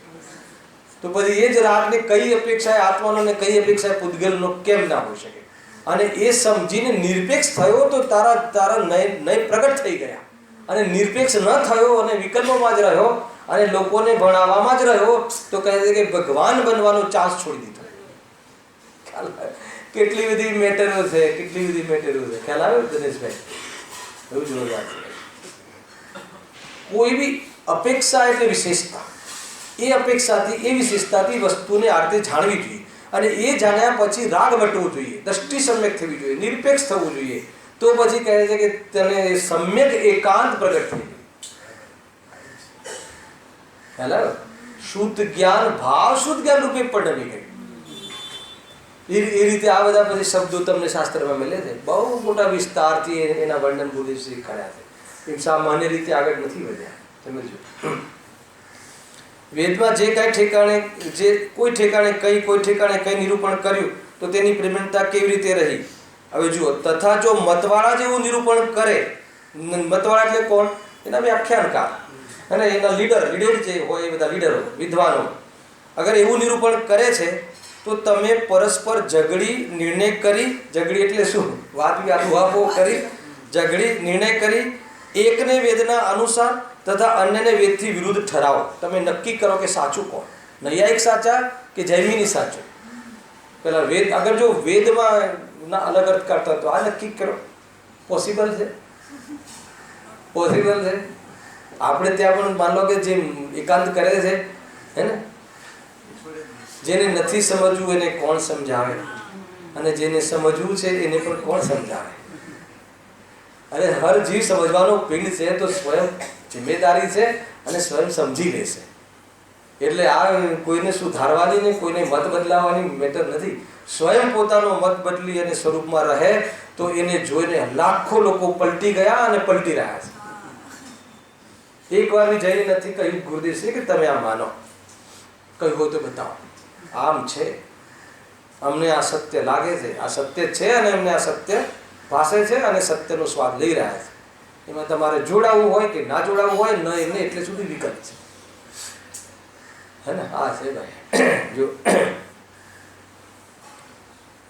S2: તો પછી એ જ રાગને કઈ અપેક્ષાએ આત્માનો ને કઈ અપેક્ષાએ પૂતગલનો કેમ ના હોઈ શકે? અને એ સમજીને નિરપેક્ષ થયો તો તારા નય પ્રગટ થઈ ગયા. અને નિરપેક્ષ ન થયો અને વિકલ્પોમાં જ રહ્યો અને લોકોને ભણાવવામાં જ રહ્યો તો કહે છે કે ભગવાન બનવાનો ચાન્સ છોડી દીધો. કેટલી બધી મેટરો છે, કેટલી બધી મેટરો છે. ખ્યાલ આવ્યો દિનેશભાઈ? એવું જોરદાર છે. કોઈ બી અપેક્ષા એટલે વિશેષતા. એ અપેક્ષાથી, એ વિશેષતાથી વસ્તુને આ રીતે જાણવી જોઈએ. અને એ જાણ્યા પછી રાગ વટવો જોઈએ, દ્રષ્ટિ સમ્યક થવી જોઈએ, નિરપેક્ષ થવું જોઈએ. તો પછી કહે છે કે તને સમ્યક એકાંત પ્રગટ થઈ ગયું. હેલો, શુદ્ધ જ્ઞાન, ભાવ શુદ્ધ જ્ઞાન રૂપે પડવી ગયું. એ રીતે આ બધા પછી શબ્દો તમને શાસ્ત્રમાં મળે છે. બહુ મોટા વિસ્તારથી એના વર્ણન ગુરુદેવસિંહ કર્યા છે. એમ સામાન્ય રીતે આગળ નથી વધ્યા. સમજો, વેદમાં જે કાંઈ ઠેકાણે, જે કોઈ ઠેકાણે કઈ, કોઈ ઠેકાણે કઈ નિરૂપણ કર્યું તો તેની પ્રેમણતા કેવી રીતે રહી? હવે જુઓ, તથા જો મતવાળા જેવું નિરૂપણ કરે, મતવાળા એટલે કોણ? એના વ્યાખ્યાનકાર અને એના લીડર જે હોય એ બધા લીડરો, વિદ્વાનો, અગર એવું નિરૂપણ કરે છે તો તમે પરસ્પર ઝઘડી નિર્ણય કરી, ઝઘડી એટલે શું? વાત ઉહાપો કરી, ઝઘડી નિર્ણય કરી, એકને વેદના અનુસાર તથા અન્યને વેદથી વિરુદ્ધ ઠરાવો. તમે નક્કી કરો કે સાચું કોણ. નૈયાયિક સાચા કે જૈમિની સાચો? પેલા વેદ, અગર જો વેદમાં ના અલગ અર્થ કરતા તો આ નક્કી કરો. પોસિબલ છે? પોસિબલ છે? આપણે ત્યાં પણ માન લો કે જે એકાંત કરે છે, હે ને, જેને નથી સમજવું એને કોણ સમજાવે, અને જેને સમજવું છે એને પણ કોણ સમજાવે? અરે હર જીવ સમજવાનો પિંડ છે, તો સ્વયં જિમ્મેદારી છે અને સ્વયં સમજી લેશે. એટલે આ કોઈને સુધારવાની ને કોઈને મત બદલાવાની મેટર નથી. સ્વયં પોતાનો મત બદલી અને સ્વરૂપમાં રહે તો એને જોઈને લાખો લોકો પલટી ગયા અને પલટી રહ્યા છે. એકવાર બી જઈને નથી કહ્યું ગુરુદેવશ્રી કે તમે આ માનો, કહ્યું હોય તો બતાવો આમ છે, અમને આ સત્ય લાગે છે, આ સત્ય છે અને અમને આ સત્ય ભાષે છે અને સત્યનો સ્વાદ લઈ રહ્યા છે. એમાં તમારે જોડાવું હોય કે ના જોડાવું હોય, ન એમને એટલે સુધી વિકલ્પ છે, હે ને? હા છે ભાઈ. જો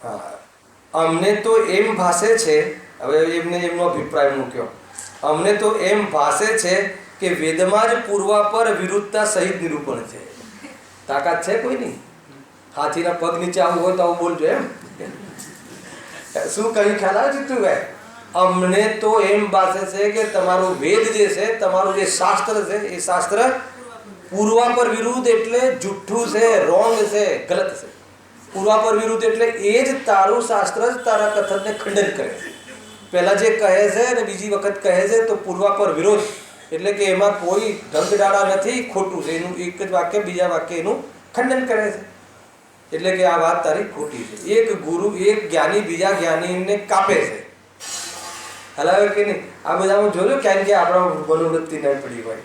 S2: હા, અમને તો એમ ભાષે છે, હવે એમને એમનો અભિપ્રાય મૂક્યો, અમને તો એમ ભાષે છે કે વેદમાં જ પૂર્વાપર વિરુદ્ધતા સહિત નિરૂપણ છે. તાકાત છે કોઈની? હાથીના પગ નીચે આવવું હોય તો આવું બોલજો એમ. શું કહ્યું ખ્યાલ આવે છે ભાઈ? અમને તો એમ ભાષે છે કે તમારું વેદ જે છે, તમારું જે શાસ્ત્ર છે, એ શાસ્ત્ર પૂર્વાપર વિરુદ્ધ એટલે જુઠ્ઠું છે, રોંગ છે, ગલત છે. પૂર્વાપર વિરુદ્ધ એટલે એ જ તારું શાસ્ત્ર જ તારા કથનને ખંડન કરે છે. પહેલા જે કહે છે અને બીજી વખત કહે છે તો પૂર્વાપર વિરોધ એટલે કે એમાં કોઈ ઢંગડાળા નથી, ખોટું છે. એનું એક જ વાક્ય બીજા વાક્ય એનું ખંડન કરે છે. એટલે કે આ વાત તારી ખોટી છે. એક ગુરુ, એક જ્ઞાની બીજા જ્ઞાનીને કાપે છે, હલાવે કે નહીં? આ બધામાં જોયું ક્યાંય કે આપણા મનોવૃત્તિ ન પડી હોય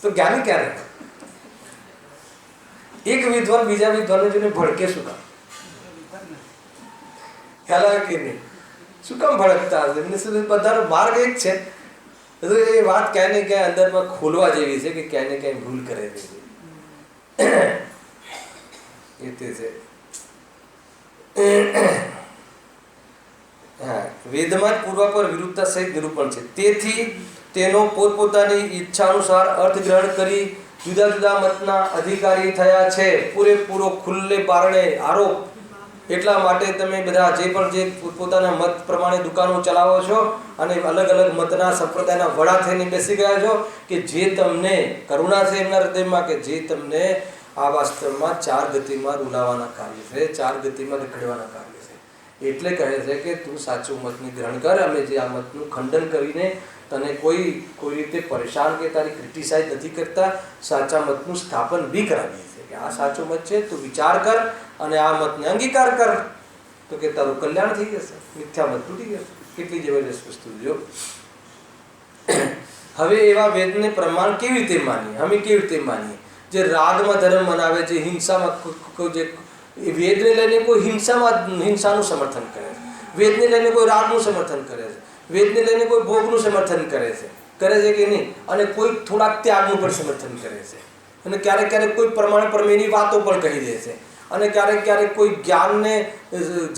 S2: તો જ્ઞાની ક્યારે? એક વિદ્વાન બીજા વિદ્વાનને જોઈને ભડકે શું કામ? ખ્યાલ આવે કે નહીં? શું કામ ભડકતા હશે? બધાનો માર્ગ એક છે. તો એ વાત ક્યાંય ને ક્યાંય અંદરમાં ખોલવા જેવી છે કે ક્યાંય ને ક્યાંય ભૂલ કરે છે. એ તે છે. હા, વેદમાં જ પૂર્વાપર વિરુદ્ધતા સહિત નિરૂપણ છે. તેથી તેનો પોતપોતાની ઈચ્છા અનુસાર અર્થ ગ્રહણ કરી જુદા જુદા મતના અધિકારી થયા છે. પૂરેપૂરો ખુલ્લે બારણે આરોપ. એટલા માટે તમે બધા જે પણ જે પોતાના મત પ્રમાણે દુકાનો ચલાવો છો અને અલગ અલગ મતના સંપ્રદાયના વડા થઈને બેસી ગયા છો કે જે તમને કરુણા છે એમના હૃદયમાં, કે જે તમને આ વાસ્તવમાં ચાર ગતિમાં રૂલાવાના કાર્ય છે, ચાર ગતિમાં રખડવાના કાર્ય છે. એટલે કહે છે કે તું સાચું મતની ગ્રહણ કર. અમે જે આ મતનું ખંડન કરીને તને કોઈ રીતે પરેશાન કે તારી ક્રિટિસાઇઝ નથી કરતા, સાચા મતનું સ્થાપન બી કરાવીએ છીએ કે આ સાચો મત છે, તું વિચાર કર અને આ મતને અંગીકાર કર તો કે તારું કલ્યાણ થઈ જશે, મિથ્યા મત તૂટી જશે. કેટલી જબરજસ્ત વસ્તુ જો. હવે એવા વેદને પ્રમાણ કેવી રીતે માનીએ? અમે કેવી રીતે માનીએ? જે રાગમાં ધર્મ મનાવે છે, હિંસામાં, જે વેદને લઈને કોઈ હિંસાનું સમર્થન કરે છે, વેદને લઈને કોઈ રાગનું સમર્થન કરે છે, વેદને લઈને કોઈ ભોગનું સમર્થન કરે છે કે નહીં? અને કોઈ થોડાક ત્યાગનું પણ સમર્થન કરે છે, અને ક્યારેક ક્યારેક કોઈ પ્રમેયની વાતો પણ કહી દે છે, અને ક્યારેક ક્યારેક કોઈ જ્ઞાનને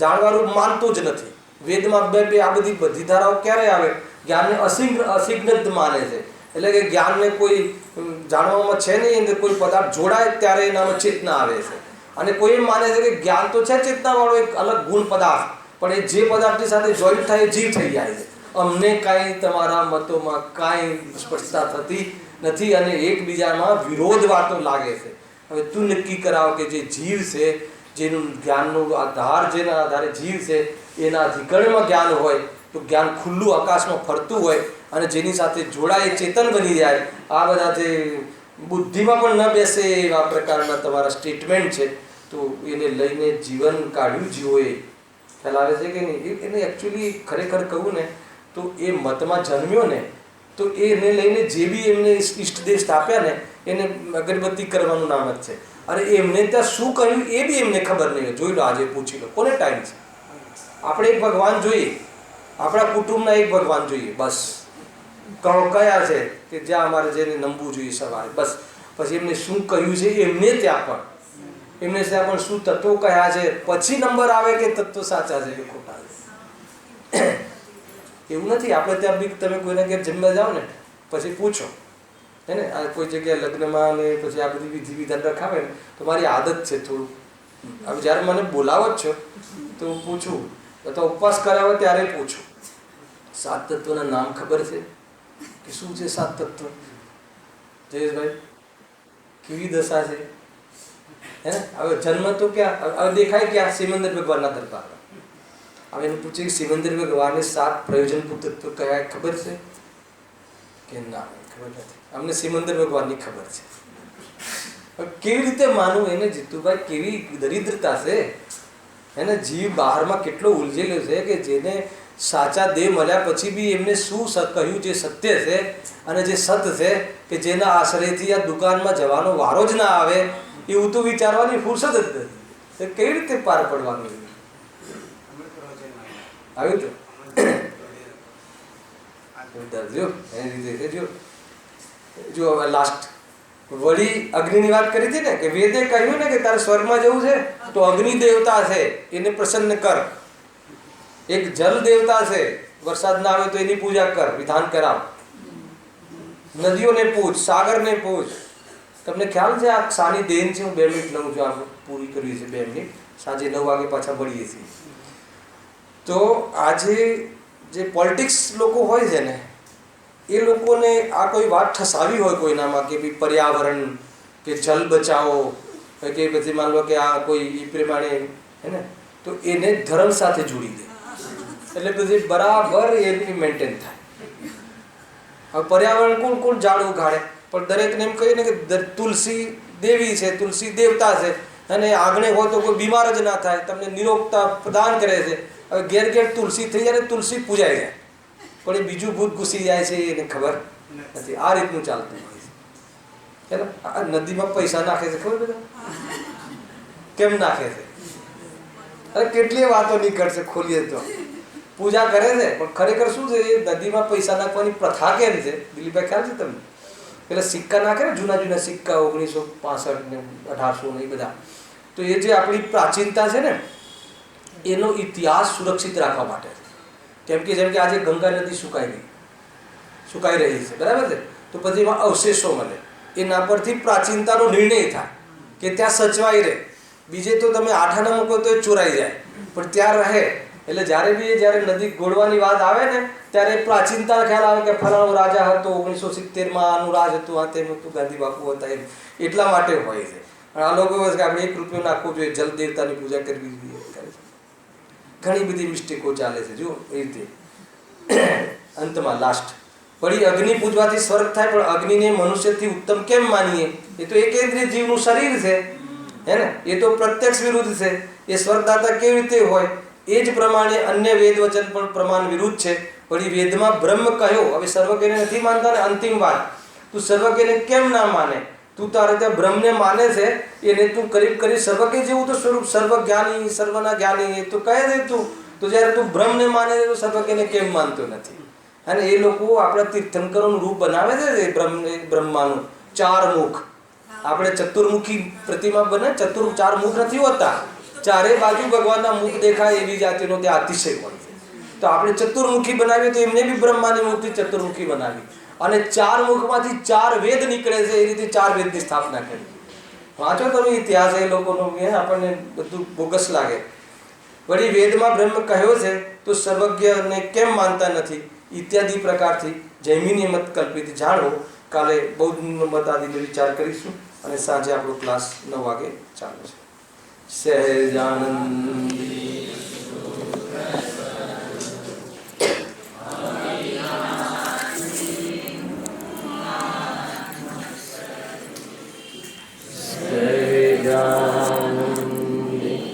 S2: જાણવાનું માનતું જ નથી. વેદમાં બે આ બધી ધારાઓ ક્યારે આવે? જ્ઞાનને અસિગ્નત માને છે, એટલે કે જ્ઞાનને કોઈ જાણવામાં છે નહીં, અંદર કોઈ પદાર્થ જોડાય ત્યારે એનામાં ચેતના આવે છે. અને કોઈ એમ માને છે કે જ્ઞાન તો છે ચેતનાવાળો એક અલગ ગુણ પદાર્થ, પણ એ જે પદાર્થની સાથે જોઈન્ટ થાય જીવ થઈ જાય છે. અમને કાંઈ તમારા મતોમાં કાંઈ સ્પષ્ટતા થતી નથી અને એકબીજામાં વિરોધ વાતો લાગે છે. હવે તું નક્કી કરાવ કે જે જીવ છે, જેનું જ્ઞાનનું આધાર જેના આધારે જીવ છે, એના અધિકરણમાં જ્ઞાન હોય તો જ્ઞાન ખુલ્લું આકાશમાં ફરતું હોય અને જેની સાથે જોડાય ચેતન બની જાય. આ બધા જે બુદ્ધિમાં પણ ન બેસે એવા પ્રકારના તમારા સ્ટેટમેન્ટ છે, તો એને લઈને જીવન કાઢ્યું જીવોએ. ખ્યાલ આવે છે કે નહીં? એને એકચ્યુઅલી ખરેખર કહું ને તો એ મતમાં જન્મ્યો ને તો એને લઈને જે બી એમને ઈષ્ટદેવ સ્થાપ્યા ને એને અગરબત્તી કરવાનું નામ જ છે. અને એમને ત્યાં શું કહ્યું એ બી એમને ખબર નહીં. જોઈ લો, આજે પૂછી લો, કોને ટાઈમ છે? આપણે એક ભગવાન જોઈએ, આપણા કુટુંબના એક ભગવાન જોઈએ, બસ. કયા છે કે જ્યાં અમારે જેને નમવું જોઈએ સવારે, બસ. પછી એમને શું કહ્યું છે એમને ત્યાં પણ શું તત્વો કયા છે, પછી નંબર આવે કે તત્વો સાચા છે કે ખોટા છે. એવું નથી. આપણે ત્યાં બી તમે કોઈને ઘેર જમવા જાઓ ને પછી પૂછો હે ને, આ કોઈ જગ્યાએ લગ્નમાં ને પછી આ બધી વિધિ વિધાન રખાવે ને તો મારી આદત છે થોડું. હવે જ્યારે મને બોલાવો જ છો તો હું પૂછું, અથવા ઉપવાસ કરાવે ત્યારે પૂછું, 7 તત્વના નામ ખબર છે કે શું છે 7 તત્વ? જયેશભાઈ, કેવી દશા છે? હે ને, હવે જન્મ તો ક્યાં, હવે દેખાય ક્યાં? સિમંદર ભગવાનના દરબારમાં. હવે એને પૂછે કે સિમંદર ભગવાનને 7 પ્રયોજનભૂત તત્વ કયા ખબર છે કે ના? ખબર નથી. અમને સિમંદર ભગવાનની ખબર છે. કેવી રીતે માનવું એને? જીતુભાઈ, કેવી દરિદ્રતા છે એને. જીવ બહારમાં કેટલો ઉલझેલો છે કે જેને સાચા દેહ મળ્યા પછી બી એમને શું કહ્યું જે સત્ય છે અને જે સત છે કે જેના આશ્રયથી આ દુકાનમાં જવાનો વારો જ ના આવે, એવું તો વિચારવાની ફુરસદ જ નથી. કેવી રીતે પાર પડવાનું? આવ્યું તો એની રીતે જો હવે લાસ્ટ વળી અગ્નિની વાત કરી હતી ને કે વેદે કહ્યું ને કે તારે સ્વર્ગમાં જવું છે તો અગ્નિ દેવતા છે એને પ્રસન્ન કર. એક જલ દેવતા છે, વરસાદ ના આવે તો એની પૂજા કર, વિધાન કરાવ. નદીઓને પૂછ, સાગરને પૂછ. તમને ખ્યાલ છે આ સાની દેન છે? હું 2 મિનિટ લઉં છું, આપણે પૂરી કરવી છે 2 મિનિટ. સાંજે 9 વાગે પાછા મળીએ છીએ. તો આજે જે પોલિટિક્સ લોકો હોય છે ને, એ લોકોને આ કોઈ વાત ઠસાવી હોય કોઈનામાં કે ભાઈ પર્યાવરણ કે જલ બચાવો કે પછી માન લો કે આ કોઈ એ પ્રમાણે હે ને, તો એને ધર્મ સાથે જોડી દે એટલે પછી બરાબર એની મેન્ટેન થાય. હવે પર્યાવરણ કોણ કોણ ઝાડ ઉગાડે? પણ દરેકને એમ કહીએ ને કે તુલસી દેવી છે, તુલસી દેવતા છે અને આંગણે હોય તો કોઈ બીમાર જ ના થાય, તમને નિરોગતા પ્રદાન કરે છે. હવે ઘેર ઘેર તુલસી થઈ જાય, તુલસી પૂજાઈ જાય, પણ એ બીજું ભૂત ઘૂસી જાય છે એને ખબર નથી. આ રીતનું ચાલતું હોય છે. આ નદીમાં પૈસા નાખે છે ખબર બધા કેમ નાખે છે? અરે કેટલી વાતો નીકળશે ખોલીએ તો. પૂજા કરે છે પણ ખરેખર શું છે? એ નદીમાં પૈસા નાખવાની પ્રથા કેમ છે? દિલીપભાઈ ખ્યાલ છે તમને? પેલા સિક્કા નાખે ને, જૂના જૂના સિક્કા 1965 ને 1800 ને એ બધા. તો એ જે આપણી પ્રાચીનતા છે ને, એનો ઇતિહાસ સુરક્ષિત રાખવા માટે. કેમ કે જેમ કે આજે ગંગા નદી સુકાઈ રહી છે, બરાબર છે? તો પછી એમાં અવશેષો મળે, એના પરથી પ્રાચીનતાનો નિર્ણય થાય કે ત્યાં સચવાઈ રહે. બીજે તો તમે આઠાના મૂકો તો એ ચોરાઈ જાય, પણ ત્યાં રહે. એટલે જ્યારે નદી ગોળવાની વાત આવે ને ત્યારે પ્રાચીનતા ખ્યાલ આવે કે ફલાણો રાજા હતો 1970 આનું રાજ હતું, આ તેમ હતું, ગાંધી બાપુ હતા, એમ એટલા માટે હોય છે. અને આ લોકો બસ કે આપણે 1 રૂપિયો નાખવો જોઈએ, જલ દેવતાની પૂજા કરવી જોઈએ. ઘણી બધી મિસ્ટેકો ચાલે છે. જો એ રીતે અંતમાં લાસ્ટ વળી અગ્નિ પૂજવાથી સ્વર્ગ થાય, પણ અગ્નિને મનુષ્યથી ઉત્તમ કેમ માનીએ? એ તો એકેન્દ્રિય જીવનું શરીર છે હે ને, એ તો પ્રત્યક્ષ વિરુદ્ધ છે. એ સ્વર્ગદાતા કેવી રીતે હોય? એ જ પ્રમાણે અન્ય વેદ વચન પણ પ્રમાણ વિરુદ્ધ છે. વળી વેદમાં બ્રહ્મ કહ્યો. હવે સર્વજ્ઞને નથી માનતા ને, અંતિમ વાત, તું સર્વજ્ઞને કેમ ના માને? તું તારે ત્યાં બ્રહ્મને માને છે, એને તું કરીબ કરી સર્વજ્ઞ જેવું તો સ્વરૂપ, સર્વજ્ઞાની, સર્વના જ્ઞાની એ તો કહે છે તું. તો જ્યારે તું બ્રહ્મને માને છે તો સર્વજ્ઞને કેમ માનતો નથી? અને એ લોકો આપણા તીર્થંકરોનું રૂપ બનાવે છે બ્રહ્માનું 4 મુખ. આપણે ચતુર્મુખી પ્રતિમા બને, 4 મુખ નથી હોતા, 4 બાજુ ભગવાનના મુખ દેખાય એવી જાતિનો તે અતિશય હોય છે. તો આપણે ચતુર્મુખી બનાવીએ તો એમને બી બ્રહ્માની મુખથી ચતુર્મુખી બનાવી, અને 4 મુખમાંથી 4 વેદ નીકળે છે. એ રીતે 4 વેદની સ્થાપના કરી. વાંચો તમે ઇતિહાસ એ લોકોનો, આપણને બધું બોગસ લાગે. વળી વેદમાં બ્રહ્મ કહ્યો છે તો સર્વજ્ઞને કેમ માનતા નથી? ઇત્યાદિ પ્રકારથી જૈમિની મત કલ્પિત જાણો. કાલે બૌદ્ધ મત આદિનો વિચાર કરીશું અને સાંજે આપણો ક્લાસ 9 વાગે ચાલુ છે. સહેજાનંદ સહેજાનંદ